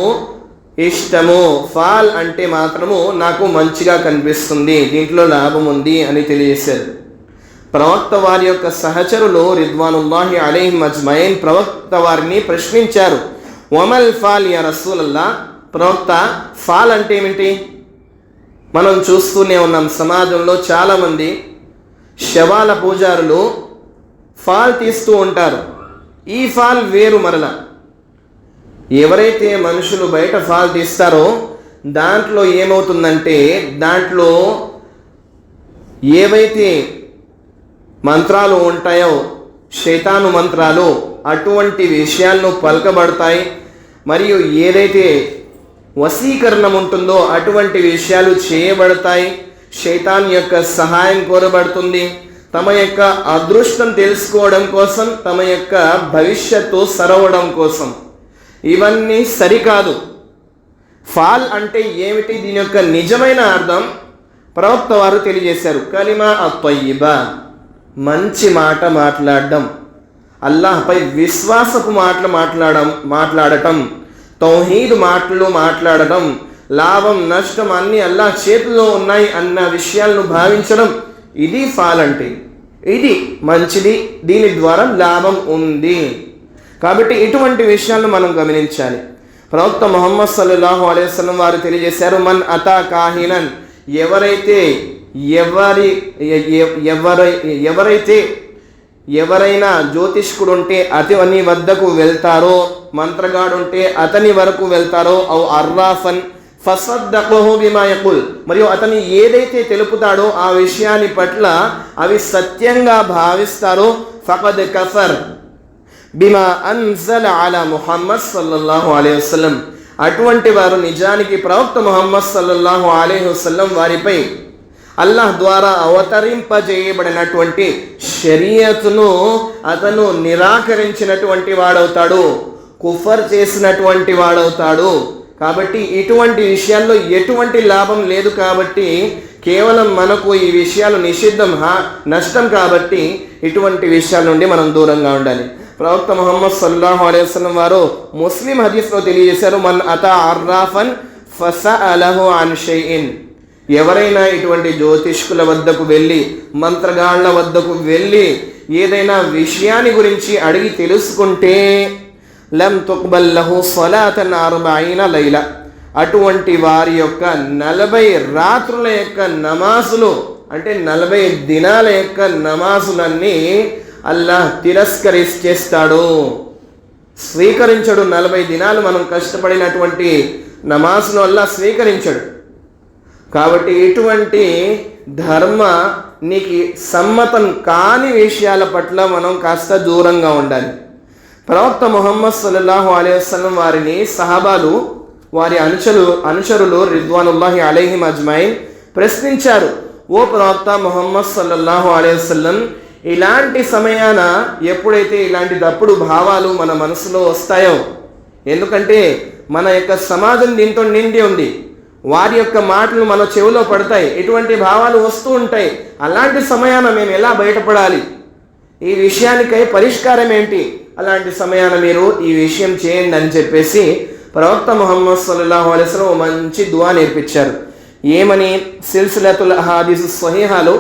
ఇష్టము, ఫాల్ అంటే మాత్రము నాకు మంచిగా కనిపిస్తుంది, దీంట్లో లాభం ఉంది అని తెలియజేశారు. ప్రవక్త వారి యొక్క సహచరులు రిద్వానుల్లాహి అలైహిం అజ్మయీన్ ప్రవక్త వారిని ప్రశ్నించారు, వమల్ ఫాల్ యా రసూలల్లా, ప్రవక్త ఫాల్ అంటే ఏమిటి? మనం చూస్తూనే ఉన్నాం సమాజంలో చాలామంది శవాల పూజారులు ఫాల్ తీస్తూ ఉంటారు. ఈ ఫాల్ వేరు. మరలా ఎవరైతే మనుషులు బయట ఫాల్ తీస్తారో దాంట్లో ఏమవుతుందంటే, దాంట్లో ఏవైతే మంత్రాలు ఉంటాయో శైతాను మంత్రాలు అటువంటి విషయాలను పలకబడతాయి. మరియు ఏదైతే వశీకరణం ఉంటుందో అటువంటి విషయాలు చేయబడతాయి. శైతాన్ యొక్క సహాయం కోరబడుతుంది. తమ యొక్క అదృష్టం తెలుసుకోవడం కోసం, తమ యొక్క భవిష్యత్తు సరవడం కోసం. ఇవన్నీ సరికాదు. ఫాల్ అంటే ఏమిటి? దీని యొక్క నిజమైన అర్థం ప్రవక్త వారు తెలియజేశారు. కలిమా అత్తయ్యిబా, మంచి మాట మాట్లాడడం, అల్లాహ్పై విశ్వాసపు మాటలు మాట్లాడటం, తౌహీద్ మాటలు మాట్లాడటం, లాభం నష్టం అన్నీ అల్లాహ్ చేతిలో ఉన్నాయి అన్న విషయాలను భావించడం, ఇది ఫాల్ అంటే. ఇది మంచిది, దీని ద్వారా లాభం ఉంది. కాబట్టి ఇటువంటి విషయాలను మనం గమనించాలి. ప్రవక్త ముహమ్మద్ సల్లల్లాహు అలైహి వసల్లం వారు తెలియజేశారు, మన్ అతా కాహినన్, ఎవరైనా జ్యోతిష్కుడు ఉంటే అతని వద్దకు వెళ్తారో, మంత్రగాడుంటే అతని వరకు వెళ్తారో, ఔ అర్రాఫన్ ఫసద్దఖుహు బిమా యఖుల్, మరియు అతని ఏదైతే తెలుపుతాడో ఆ విషయాన్ని పట్ల అవి సత్యంగా భావిస్తారో, ఫఖద్ కఫర్ బిమా అన్జల అలా ముహమ్మద్ సల్లల్లాహు అలైహి వసల్లం, అటువంటి వారు నిజానికి ప్రవక్త ముహమ్మద్ సల్లల్లాహు అలైహి వసల్లం వారిపై అల్లాహ్ ద్వారా అవతరింపజేయబడినటువంటి షరియతును అతను నిరాకరించినటువంటి వాడవుతాడు, కుఫర్ చేసినటువంటి వాడవుతాడు. కాబట్టి ఇటువంటి విషయాల్లో ఎటువంటి లాభం లేదు. కాబట్టి కేవలం మనకు ఈ విషయాలు నిషిద్ధం, నష్టం. కాబట్టి ఇటువంటి విషయాల నుండి మనం దూరంగా ఉండాలి. ప్రవక్త ముహమ్మద్ సల్లల్లాహు అలైహి వసల్లం వారు ముస్లిం హదీస్లో తెలియజేశారు, మన్ అతా అర్రాఫన్ ఫసఅలహు అన్ షైఇన్. ఎవరైనా ఇటువంటి జ్యోతిష్కుల వద్దకు వెళ్ళి, మంత్రగాళ్ల వద్దకు వెళ్ళి ఏదైనా విషయాన్ని గురించి అడిగి తెలుసుకుంటే లం తుక్బల్ లహు సలాతన్ 40 లైలా, అటువంటి వారి యొక్క 40 రాత్రుల యొక్క నమాజులు, అంటే 40 దినాల యొక్క నమాజులన్నీ అల్లాహ్ తిరస్కరిస్తాడు, స్వీకరించడు. 40 దినాలు మనం కష్టపడినటువంటి నమాజును అల్లాహ్ స్వీకరించడు. కాబట్టి ఇటువంటి ధర్మానికి సమ్మతం కాని విషయాల పట్ల మనం కాస్త దూరంగా ఉండాలి. ప్రవక్త ముహమ్మద్ సల్లల్లాహు అలైహి వసల్లం వారిని సహాబాలు, వారి అనుచరులు రిద్వానుల్లాహి అలైహిం అజ్మాయిన్ ప్రశ్నించారు, ఓ ప్రవక్త ముహమ్మద్ సల్లల్లాహు అలైహి వసల్లం, ఇలాంటి సమయాన ఎప్పుడైతే ఇలాంటి తప్పుడు భావాలు మన మనసులో వస్తాయో, ఎందుకంటే మన యొక్క సమాజం దీంతో నిండి ఉంది, వారి యొక్క మాటలు మన చెవిలో పడతాయి, ఇటువంటి భావాలు వస్తూ ఉంటాయి. అలాంటి సమయాన మేము ఎలా బయటపడాలి? ఈ విషయానికై పరిష్కారం ఏంటి? అలాంటి సమయాన మీరు ఈ విషయం చేయండి అని చెప్పేసి ప్రవక్త ముహమ్మద్ సల్లల్లాహు అలైహి వసల్లం మంచి దువా నేర్పించారు. ఏమని? సిల్సిలతుల్ అహాదీస్ సహీహాలో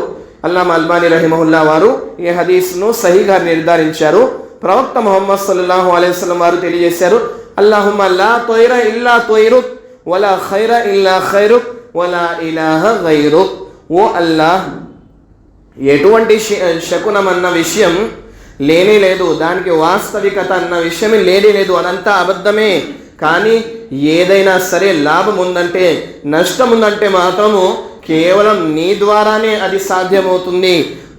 అల్లామా అల్బానీ రహిమహుల్లా వారు ఈ హదీస్ను సహీగా నిర్ధారించారు. ప్రవక్త ముహమ్మద్ సల్లల్లాహు అలైహి వసల్లం వారు తెలియజేశారు, అల్లాహుమ్మా లా తొయిర ఇల్లా తొయిరుక్ వలా ఖైర ఇల్లా ఖైరుక్ వలా ఇలాహ గైరుక్. ఓ అల్లాహ్, ఎటువంటి శకునం అన్న విషయం లేనే లేదు, దానికి వాస్తవికత అన్న విషయం లేనే లేదు, అదంతా అబద్ధమే. కానీ ఏదైనా సరే లాభం ఉందంటే, నష్టం ఉందంటే మాత్రము కేవలం నీ ద్వారానే అది సాధ్యమవుతుంది.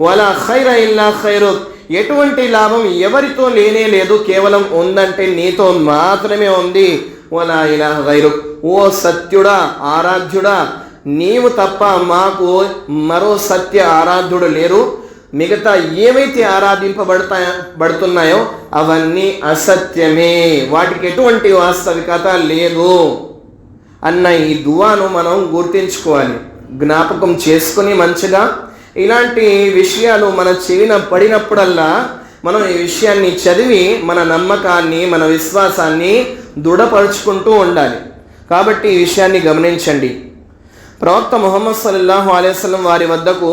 వలా ఖైర ఇల్లా ఖైరుక్, ఎటువంటి లాభం ఎవరితో లేనే లేదు, కేవలం ఉందంటే నీతో మాత్రమే ఉంది. వలా ఇలాహ గైరుక్, ఓ సత్యుడా, ఆరాధ్యుడా, నీవు తప్ప మాకు మరో సత్య ఆరాధ్యుడు లేరు. మిగతా ఏవైతే ఆరాధింపబడుతున్నాయో అవన్నీ అసత్యమే, వాటికి ఎటువంటి వాస్తవికత లేదు అన్న ఈ దువాను మనం గుర్తించుకోవాలి, జ్ఞాపకం చేసుకుని మంచిగా ఇలాంటి విషయాలు మన చెవిన పడినప్పుడల్లా మనం ఈ విషయాన్ని చదివి మన నమ్మకాన్ని, మన విశ్వాసాన్ని దృఢపరుచుకుంటూ ఉండాలి. కాబట్టి ఈ విషయాన్ని గమనించండి. ప్రవక్త ముహమ్మద్ సల్లల్లాహు అలైహి వసల్లం వారి వద్దకు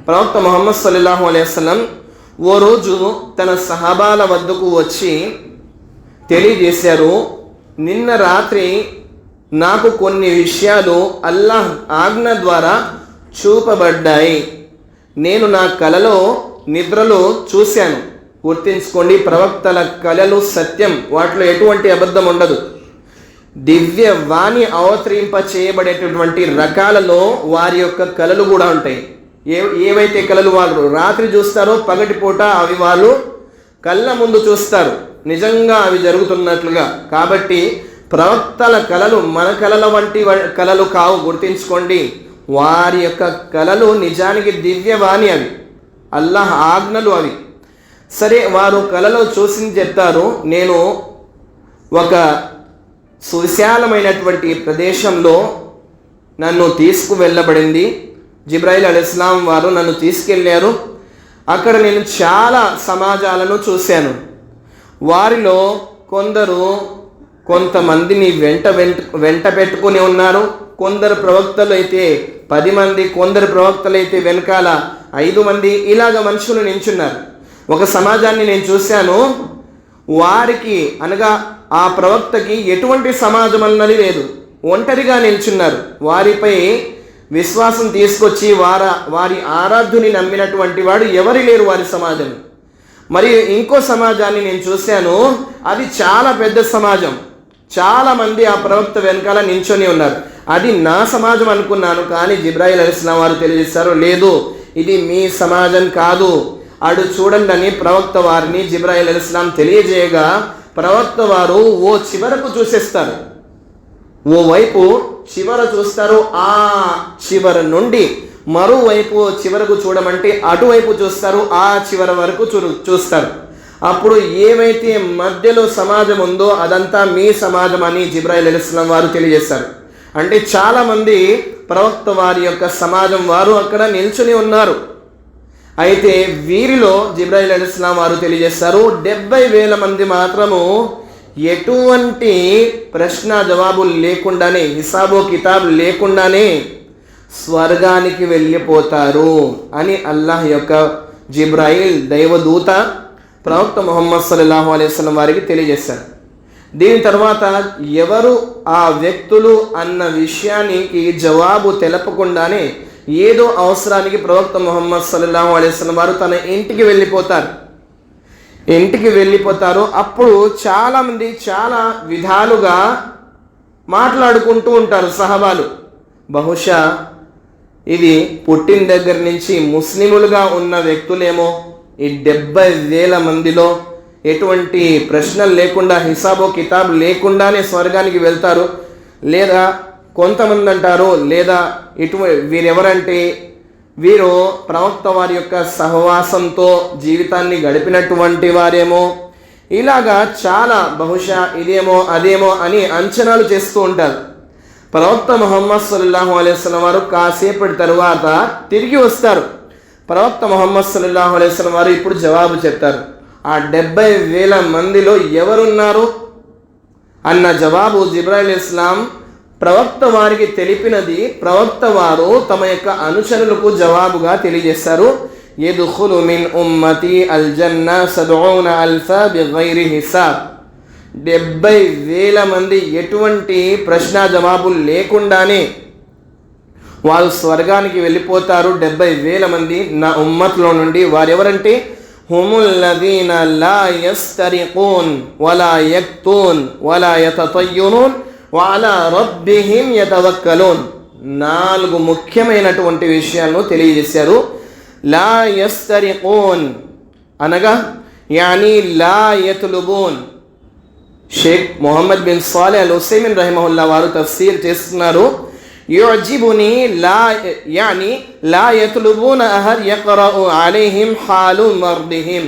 ప్రవక్త ముహమ్మద్ సల్లల్లాహు అలైహి వసల్లం ఓ రోజు తన సహాబాల వద్దకు వచ్చి తెలియజేశారు, నిన్న రాత్రి నాకు కొన్ని విషయాలు అల్లాహ్ ఆజ్ఞ ద్వారా చూపబడ్డాయి. నేను నా కలలో, నిద్రలో చూశాను. గుర్తించుకోండి, ప్రవక్తల కలలు సత్యం, వాటిలో ఎటువంటి అబద్ధం ఉండదు. దివ్య వాణి అవతరింప చేయబడేటటువంటి రకాలలో వారి యొక్క కలలు కూడా ఉంటాయి. ఏవైతే కలలు వాళ్ళు రాత్రి చూస్తారో పగటిపూట అవి వాళ్ళు కళ్ళ ముందు చూస్తారు, నిజంగా అవి జరుగుతున్నట్లుగా. కాబట్టి ప్రవక్తల కలలు మన కలల వంటి కలలు కావు. గుర్తించుకోండి, వారి యొక్క కలలు నిజానికి దివ్యవాణి, అవి అల్లాహ్ ఆజ్ఞలు అవి. సరే, వారు కలలో చూసింది చెప్తారు, నేను ఒక సువిశాలమైనటువంటి ప్రదేశంలో నన్ను తీసుకువెళ్ళబడింది. జిబ్రాయిల్ అలైహిస్సలాం వారు నన్ను తీసుకెళ్ళారు. అక్కడ నేను చాలా సమాజాలను చూశాను. వారిలో కొంతమందిని వెంట పెట్టుకుని ఉన్నారు. కొందరు ప్రవక్తలు అయితే 10 మంది, కొందరు ప్రవక్తలు అయితే వెనకాల 5 మంది, ఇలాగ మనుషులు నించున్నారు. ఒక సమాజాన్ని నేను చూశాను, వారికి అనగా ఆ ప్రవక్తకి ఎటువంటి సమాజం అన్నది లేదు, ఒంటరిగా నిల్చున్నారు. వారిపై విశ్వాసం తీసుకొచ్చి వారి ఆరాధ్యుని నమ్మినటువంటి వాడు ఎవరు లేరు వారి సమాజం. మరియు ఇంకో సమాజాన్ని నేను చూశాను, అది చాలా పెద్ద సమాజం, చాలా మంది ఆ ప్రవక్త వెనకాల నించొని ఉన్నారు. అది నా సమాజం అనుకున్నాను. కానీ జిబ్రాయిల్ అలైహిస్సలాం వారు తెలియజేశారు, లేదు, ఇది మీ సమాజం కాదు, అడు చూడండి అని ప్రవక్త వారిని జిబ్రాయిల్ అలైహిస్సలాం తెలియజేయగా ప్రవక్త వారు ఓ చివరకు చూసేస్తారు, ఓ వైపు చివర చూస్తారు. ఆ చివర నుండి మరోవైపు చివరకు చూడమంటే అటువైపు చూస్తారు, ఆ చివరి వరకు చూస్తారు. అప్పుడు ఏమైతే మధ్యలో సమాజం ఉందో అదంతా మీ సమాజం అని జిబ్రాయిల్ అలైహిస్సలాం వారు తెలియజేస్తారు. అంటే చాలామంది ప్రవక్త వారి యొక్క సమాజం వారు అక్కడ నిల్చుని ఉన్నారు. అయితే వీరిలో జిబ్రాయిల్ అలైహిస్సలాం వారు తెలియజేస్తారు 70,000 మంది మాత్రము ఎటువంటి ప్రశ్న జవాబులు లేకుండానే, హిసాబు కితాబ్ లేకుండానే స్వర్గానికి వెళ్ళిపోతారు అని అల్లాహ్ యొక్క జిబ్రాయిల్ దైవదూత ప్రవక్త ముహమ్మద్ సల్లల్లాహు అలైహి వసల్లం వారికి తెలియజేశారు. దీని తర్వాత ఎవరు ఆ వ్యక్తులు అన్న విషయానికి జవాబు తెలపకుండానే ఏదో అవసరానికి ప్రవక్త ముహమ్మద్ సల్లల్లాహు అలైహి వసల్లం వారు తన ఇంటికి వెళ్ళిపోతారు. అప్పుడు చాలామంది చాలా విధాలుగా మాట్లాడుకుంటూ ఉంటారు సహబాలు. బహుశా ఇది పుట్టిన దగ్గర నుంచి ముస్లిములుగా ఉన్న వ్యక్తులేమో, ఈ 70,000 మందిలో ఎటువంటి ప్రశ్నలు లేకుండా, హిసాబో కితాబ్ లేకుండానే స్వర్గానికి వెళ్తారు. లేదా కొంతమంది అంటారు, లేదా వీరెవరంటే వీరు ప్రవక్త వారి యొక్క సహవాసంతో జీవితాన్ని గడిపినటువంటి వారేమో, ఇలాగా చాలా బహుశా ఇదేమో అదేమో అని అంచనాలు చేస్తూ ఉంటారు. ప్రవక్త ముహమ్మద్ సల్లల్లాహు అలైహి వసల్లం వారు కాసేపటి తరువాత తిరిగి వస్తారు. ప్రవక్త ముహమ్మద్ సల్లల్లాహు అలైహి వసల్లం వారు ఇప్పుడు జవాబు చెప్తారు. ఆ 70,000 మందిలో ఎవరున్నారు అన్న జవాబు జిబ్రాయిల్ అలైహిస్సలాం ప్రవక్త వారికి తెలిపినది ప్రవక్త వారు తమ యొక్క అనుచరులకు జవాబుగా తెలియజేస్తారు. యద్ఖులు మిన్ ఉమ్మతి అల్ జన్నా 70,000 బిగైరి హిసాబ్. 70,000 మంది ఎటువంటి ప్రశ్న జవాబులు లేకుండానే వాళ్ళు స్వర్గానికి వెళ్ళిపోతారు. 70,000 మంది నా ఉమ్మత్లో నుండి. వారెవరంటే హుముల్లదీన లా యస్తరిఖూన్ వలా యక్తూన్ వలా యతతయ్యరూన్ వఅలా రబ్బిహిం యతవక్కలూన్. 4 ముఖ్యమైనటువంటి విషయాలను తెలియజేశారు. లా యస్తరిఖూన్ అనగా యానీ లా యత్లుబూన్. షేక్ మొహమ్మద్ బిన్ సాలెహ్ అల్ ఉసైమిన్ రహిమహుల్లా వారు తఫ్సీర్ చేస్తున్నారు. యుజిబుని లా యత్లుబూన అహద్ యక్రఉ అలైహిం హాలు మర్దిహిం.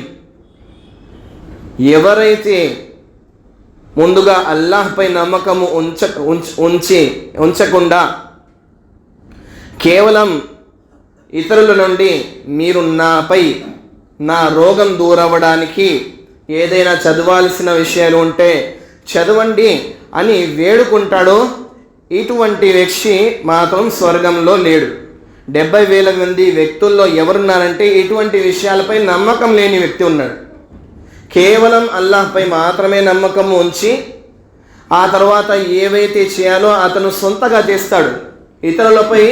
ఎవరైతే ముందుగా అల్లాహ్పై నమ్మకము ఉంచకుండా కేవలం ఇతరుల నుండి మీరు నాపై నా రోగం దూరవడానికి ఏదైనా చదవాల్సిన విషయాలు ఉంటే చదవండి అని వేడుకుంటాడో ఇటువంటి వ్యక్తి మాత్రం స్వర్గంలో లేడు. 70,000 మంది వ్యక్తుల్లో ఎవరున్నారంటే ఇటువంటి విషయాలపై నమ్మకం లేని వ్యక్తి ఉన్నాడు. కేవలం అల్లాహ్పై మాత్రమే నమ్మకం ఉంచి ఆ తర్వాత ఏవైతే చేయాలో అతను సొంతగా చేస్తాడు. ఇతరులపై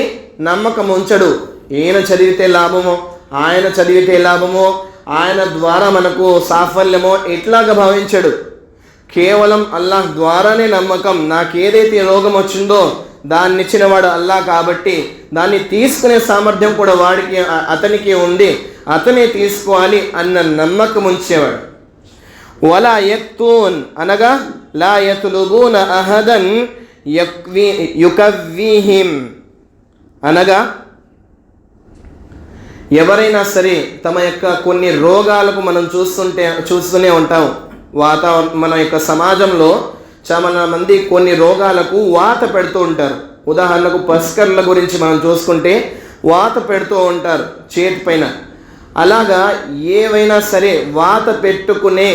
నమ్మకం ఉంచడు. ఈయన చదివితే లాభమో, ఆయన చదివితే లాభమో, ఆయన ద్వారా మనకు సాఫల్యమో ఇట్లాగా భావించడు. కేవలం అల్లాహ్ ద్వారానే నమ్మకం. నాకేదైతే రోగం వచ్చిందో దాన్ని ఇచ్చినవాడు అల్లాహ్ కాబట్టి దాన్ని తీసుకునే సామర్థ్యం కూడా అతనికి ఉంది, అతనే తీసుకోవాలి అన్న నమ్మకం ఉంచేవాడు. వలా యక్తూన్ అనగా లా యత్లుబూన అహదన్ యుకవ్వీహిం అనగా ఎవరైనా సరే తమ యొక్క కొన్ని రోగాలకు మనం చూస్తూనే ఉంటాం. మన యొక్క సమాజంలో చాలా మంది కొన్ని రోగాలకు వాత పెడుతూ ఉంటారు. ఉదాహరణకు పస్కర్ల గురించి మనం చూసుకుంటే వాత పెడుతూ ఉంటారు చేతి పైన. అలాగా ఏవైనా సరే వాత పెట్టుకునే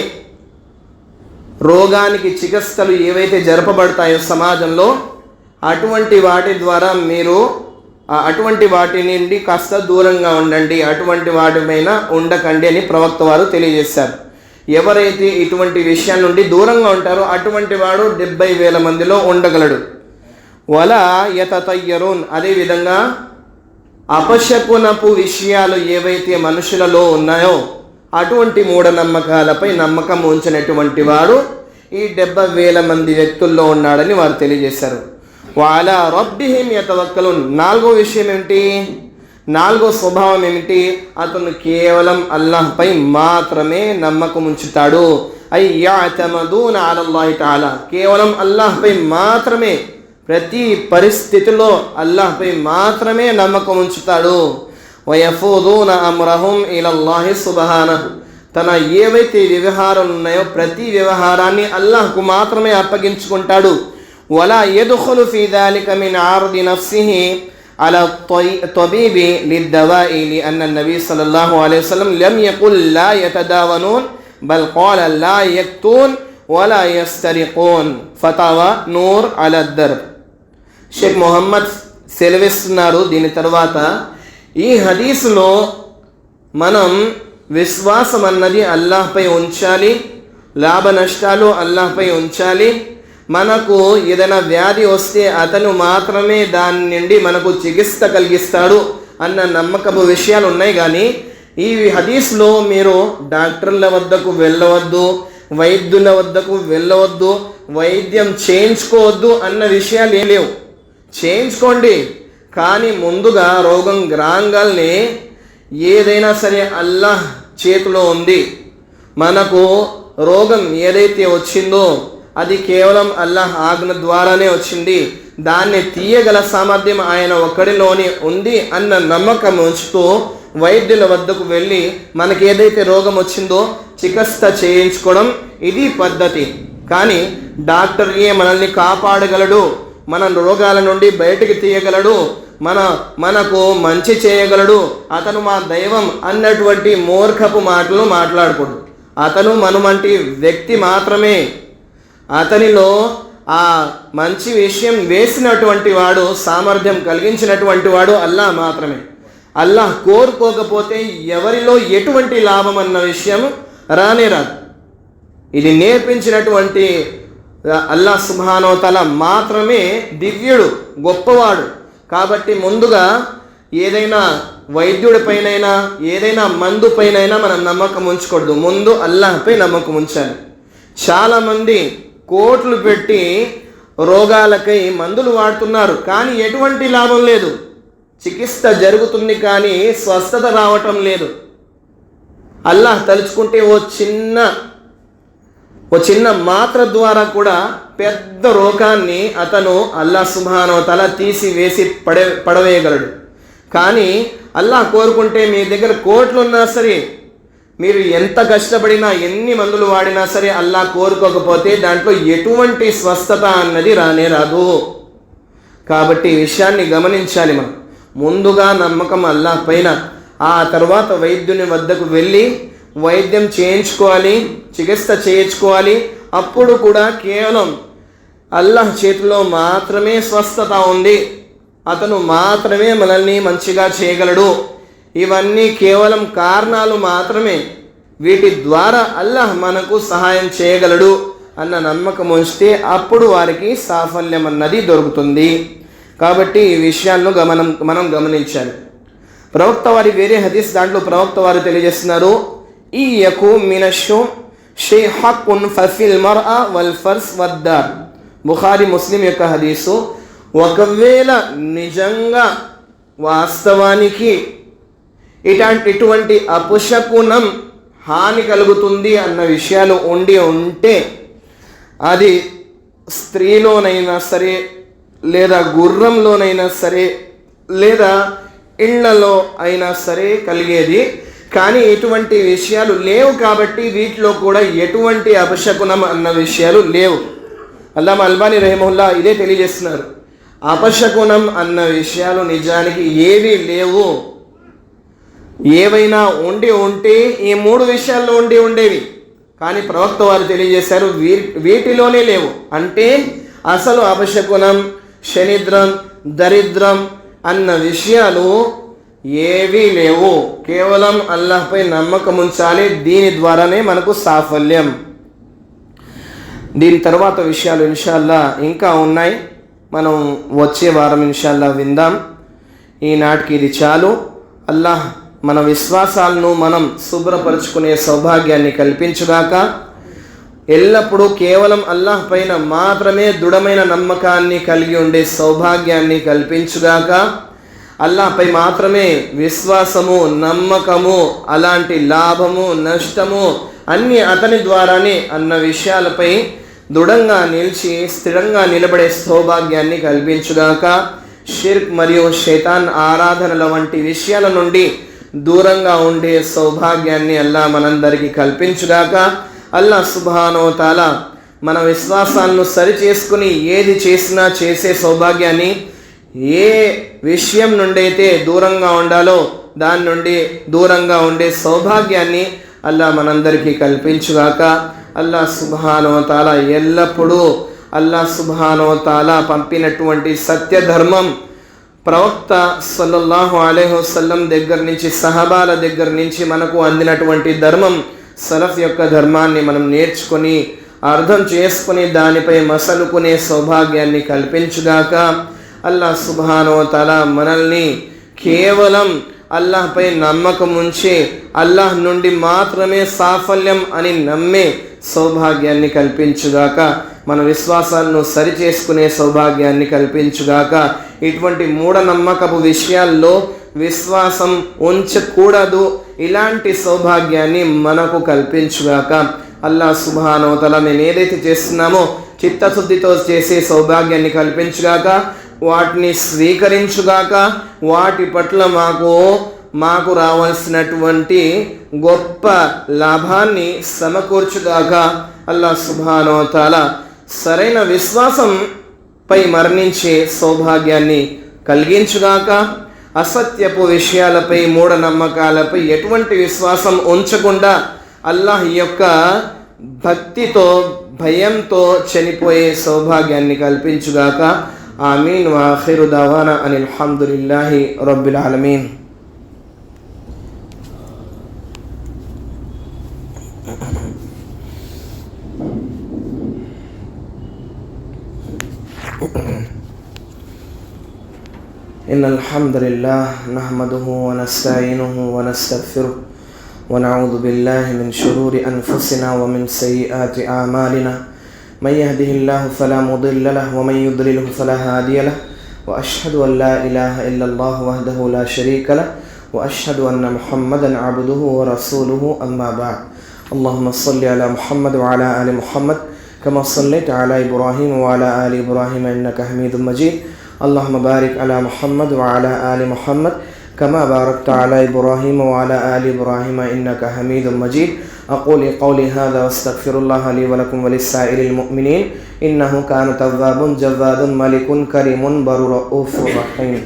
రోగానికి చికిత్సలు ఏవైతే జరపబడతాయో సమాజంలో అటువంటి వాటి ద్వారా మీరు అటువంటి వాటి నుండి కాస్త దూరంగా ఉండండి, అటువంటి వాటి పైన ఉండకండి అని ప్రవక్త వారు తెలియజేశారు. ఎవరైతే ఇటువంటి విషయాల నుండి దూరంగా ఉంటారో అటువంటి వాడు 70,000 మందిలో ఉండగలడు. వలా యతతయ్యరూన్ అదేవిధంగా అపశకునపు విషయాలు ఏవైతే మనుషులలో ఉన్నాయో అటువంటి మూఢనమ్మకాలపై నమ్మకం ఉంచినటువంటి వాడు ఈ 70,000 మంది వ్యక్తుల్లో ఉన్నాడని వారు తెలియజేశారు. వఅలా రబ్బిహిం యతవక్కలూన్. 4వ విషయం ఏమిటి? 4వ స్వభావం ఏమిటి? అతను కేవలం అల్లాహ్పై మాత్రమే నమ్మకం ఉంచుతాడు. యఅతమదూన అలల్లాహి తఆలా. కేవలం అల్లాహ్పై మాత్రమే ప్రతి పరిస్థితిలో అల్లాహ్పై మాత్రమే నమ్మకం ఉంచుతాడు. వయఫూదూన అమ్రహుం ఇలల్లాహి సుబ్హానహు, తన ఏవైతే వ్యవహారాలు ఉన్నాయో ప్రతి వ్యవహారాన్ని అల్లాహ్కు మాత్రమే అప్పగించుకుంటాడు. వలా యద్ఖులు ఫీ దాలిక మిన్ ఆర్ది నఫ్సిహి అలా తబీబి లిద్దవాయి లిఅన్న నబీ సల్లల్లాహు అలైహి వసల్లం లమ్ యకుల్ లా యతదావనూన్ బల్ ఖాల లా యక్తూన్ వలా యస్తరిఖూన్. ఫతావా నూర్ అలా దర్బ్. షేక్ మొహమ్మద్ సెలవిస్తున్నారు దీని తర్వాత, ఈ హదీసులో మనం విశ్వాసం అన్నది అల్లాహ్పై ఉంచాలి, లాభ నష్టాలు అల్లాహ్పై ఉంచాలి. మనకు ఏదైనా వ్యాధి వస్తే అతను మాత్రమే దాని నుండి మనకు చికిత్స కలిగిస్తాడు అన్న నమ్మకపు విషయాలు ఉన్నాయి. కానీ ఈ హదీస్లో మీరు డాక్టర్ల వద్దకు వెళ్ళవద్దు, వైద్యుల వద్దకు వెళ్ళవద్దు, వైద్యం చేయించుకోవద్దు అన్న విషయాలు ఏం లేవు. చేయించుకోండి, కానీ ముందుగా రోగం రాగాల్ని ఏదైనా సరే అల్లాహ్ చేతిలో ఉంది. మనకు రోగం ఏదైతే వచ్చిందో అది కేవలం అల్లాహ్ ఆజ్ఞ ద్వారానే వచ్చింది, దాన్ని తీయగల సామర్థ్యం ఆయన ఒక్కడిలోనే ఉంది అన్న నమ్మకం ఉంచుతూ వైద్యుల వద్దకు వెళ్ళి మనకి ఏదైతే రోగం వచ్చిందో చికిత్స చేయించుకోవడం ఇది పద్ధతి. కానీ డాక్టర్ మనల్ని కాపాడగలడు, మన రోగాల నుండి బయటికి తీయగలడు, మనకు మంచి చేయగలడు, అతను మా దైవం అన్నటువంటి మూర్ఖపు మాటలు మాట్లాడకూడదు. అతను మనమంటి వ్యక్తి మాత్రమే. అతనిలో ఆ మంచి విషయం వేసినటువంటి వాడు, సామర్థ్యం కలిగించినటువంటి వాడు అల్లాహ్ మాత్రమే. అల్లాహ్ కోరుకోకపోతే ఎవరిలో ఎటువంటి లాభం అన్న విషయం రానే రాదు. ఇది నేర్పించినటువంటి అల్లాహ్ సుబ్హానహు వ తఆలా మాత్రమే దివ్యుడు, గొప్పవాడు. కాబట్టి ముందుగా ఏదైనా వైద్యుడి పైనైనా ఏదైనా మందు పైనైనా మనం నమ్మకం ఉంచకూడదు, ముందు అల్లాహ్పై నమ్మకం ఉంచాలి. చాలామంది కోట్లు పెట్టి రోగాలకై మందులు వాడుతున్నారు, కానీ ఎటువంటి లాభం లేదు. చికిత్స జరుగుతుంది కానీ స్వస్థత రావటం లేదు. అల్లాహ్ తలుచుకుంటే ఓ చిన్న మాత్ర ద్వారా కూడా పెద్ద రోగాన్ని అతను అల్లాహ్ సుబ్హానహు వ తఆలా తీసివేసి పడవేయగలడు. కానీ అల్లాహ్ కోరుకుంటే మీ దగ్గర కోట్లు ఉన్నా సరే, మీరు ఎంత కష్టపడినా ఎన్ని మందులు వాడినా సరే అల్లాహ్ కోరుకోకపోతే దాంట్లో ఎటువంటి స్వస్థత అన్నది రానే రాదు. కాబట్టి ఈ విషయాన్ని గమనించాలి. మనం ముందుగా నమ్మకం అల్లాహ్ పైన, ఆ తర్వాత వైద్యుని వద్దకు వెళ్ళి వైద్యం చేయించుకోవాలి, చికిత్స చేయించుకోవాలి. అప్పుడు కూడా కేవలం అల్లాహ్ చేతిలో మాత్రమే స్వస్థత ఉంది, అతను మాత్రమే మనల్ని మంచిగా చేయగలడు. ఇవన్నీ కేవలం కారణాలు మాత్రమే, వీటి ద్వారా అల్లాహ్ మనకు సహాయం చేయగలడు అన్న నమ్మకం ఉంచితే అప్పుడు వారికి సాఫల్యం అన్నది దొరుకుతుంది. కాబట్టి ఈ విషయాలను మనం గమనించాలి. ప్రవక్త వారి వేరే హదీస్, దాంట్లో ప్రవక్త వారు తెలియజేస్తున్నారు, ఈ యకు మినషు షేహకున్ ఫఫిల్ మర్అ వల్ ఫర్స్ వద్దార్. బుఖారి ముస్లిం యొక్క హదీసు. ఒకవేళ నిజంగా వాస్తవానికి ఇటువంటి అపశకునం హాని కలుగుతుంది అన్న విషయాలు ఉంటే అది స్త్రీలోనైనా సరే, లేదా గుర్రంలోనైనా సరే, లేదా ఇళ్లలో అయినా సరే కలిగేది. కానీ ఇటువంటి విషయాలు లేవు కాబట్టి వీటిలో కూడా ఎటువంటి అపశకునం అన్న విషయాలు లేవు. అల్లామా అల్బానీ రహిమహుల్లా ఇదే తెలియజేస్తున్నారు. అపశకునం అన్న విషయాలు నిజానికి ఏవీ లేవు. ఏవైనా ఉంటే ఈ 3 విషయాల్లో ఉండేవి. కానీ ప్రవక్త వారు తెలియజేశారు వీటిలోనే లేవు. అంటే అసలు అపశకునం, శనిద్రం, దరిద్రం అన్న విషయాలు ఏవీ లేవు. కేవలం అల్లాహ్పై నమ్మకం ఉంచాలి, దీని ద్వారానే మనకు సాఫల్యం. దీని తర్వాత విషయాలు ఇన్షాల్లా ఇంకా ఉన్నాయి, మనం వచ్చే వారం ఇన్షాల్లా విందాం. ఈనాటికి ఇది చాలు. అల్లాహ్ మన విశ్వాసాలను మనం శుభ్రపరుచుకునే సౌభాగ్యాన్ని కల్పించుగాక. ఎల్లప్పుడూ కేవలం అల్లాహ్ పైన మాత్రమే దృఢమైన నమ్మకాన్ని కలిగి ఉండే సౌభాగ్యాన్ని కల్పించుగాక. అల్లాహ్పై మాత్రమే విశ్వాసము, నమ్మకము, అలాంటి లాభము, నష్టము అన్నీ అతని ద్వారానే అన్న విషయాలపై దృఢంగా నిలిచి స్థిరంగా నిలబడే సౌభాగ్యాన్ని కల్పించుగాక. షిర్క్ మరియు శైతాన్ ఆరాధనల వంటి విషయాల నుండి దూరంగా ఉండే సౌభాగ్యాన్ని అల్లా మనందరికీ కల్పించుగాక. అల్లా సుబ్హానహు వ తఆలా మన విశ్వాసాలను సరి చేసుకుని ఏది చేసినా చేసే సౌభాగ్యాన్ని, ఏ విషయం నుండి అయితే దూరంగా ఉండాలో దాని నుండి దూరంగా ఉండే సౌభాగ్యాన్ని అల్లా మనందరికీ కల్పించుగాక. అల్లా సుబ్హానహు వ తఆలా ఎల్లప్పుడూ అల్లా సుబ్హానహు వ తఆలా పంపినటువంటి సత్యధర్మం ప్రవక్త సల్లల్లాహు అలైహి వసల్లం దగ్గర నుంచి, సహబాల దగ్గర నుంచి మనకు అందినటువంటి ధర్మం, సలఫ్ యొక్క ధర్మాన్ని మనం నేర్చుకొని అర్థం చేసుకుని దానిపై మసలుకునే సౌభాగ్యాన్ని కల్పించుగాక. అల్లా సుబ్హానహు వ తఆలా మనల్ని కేవలం అల్లాహ్పై నమ్మకం ఉంచి అల్లాహ్ నుండి మాత్రమే సాఫల్యం అని నమ్మే సౌభాగ్యాన్ని కల్పించుగాక. మన విశ్వాసాలను సరి చేసుకునే సౌభాగ్యాన్ని కల్పించుగాక. ఇటువంటి మూఢనమ్మకపు విషయాల్లో విశ్వాసం ఉంచకూడదు, ఇలాంటి సౌభాగ్యాన్ని మనకు కల్పించుగాక. అల్లా సుబ్హానహు వ తఆలా మేము ఏదైతే చేస్తున్నామో చిత్తశుద్ధితో చేసే సౌభాగ్యాన్ని కల్పించుగాక. వాటిని స్వీకరించుగాక. వాటి పట్ల మాకు రావాల్సినటువంటి గొప్ప లాభాన్ని సమకూర్చుగాక. అల్లా సుబ్హానహు వ తఆలా సరైన విశ్వాసంపై మరణించే సౌభాగ్యాన్ని కలిగించుగాక. అసత్యపు విషయాలపై, మూఢనమ్మకాలపై ఎటువంటి విశ్వాసం ఉంచకుండా అల్లాహ్ యొక్క భక్తితో, భయంతో చనిపోయే సౌభాగ్యాన్ని కల్పించుగాక. ఆమీన్. వ ఆఖిరు దవానా అనిల్ హమ్దులిల్లాహి రబ్బిల్ ఆలమీన్. إن الحمد لله نحمده ونستعينه ونستغفره ونعوذ بالله من شرور أنفسنا ومن سيئات أعمالنا من يهده الله فلا مضل له ومن يضلله فلا هادي له وأشهد أن لا إله إلا الله وحده لا شريك له وأشهد أن محمدا عبده ورسوله أما بعد. اللهم صل على محمد وعلى آل محمد كما صليت على إبراهيم وعلى آل إبراهيم إنك حميد مجيد. اللهم بارك على محمد وعلى آل محمد كما باركت على إبراهيم وعلى آل إبراهيم إنك حميد مجيد. أقول قولي هذا واستغفر الله لي ولكم ولسائر المؤمنين إنه كان توابا جوادا ملك كريم بر رؤوف رحيم.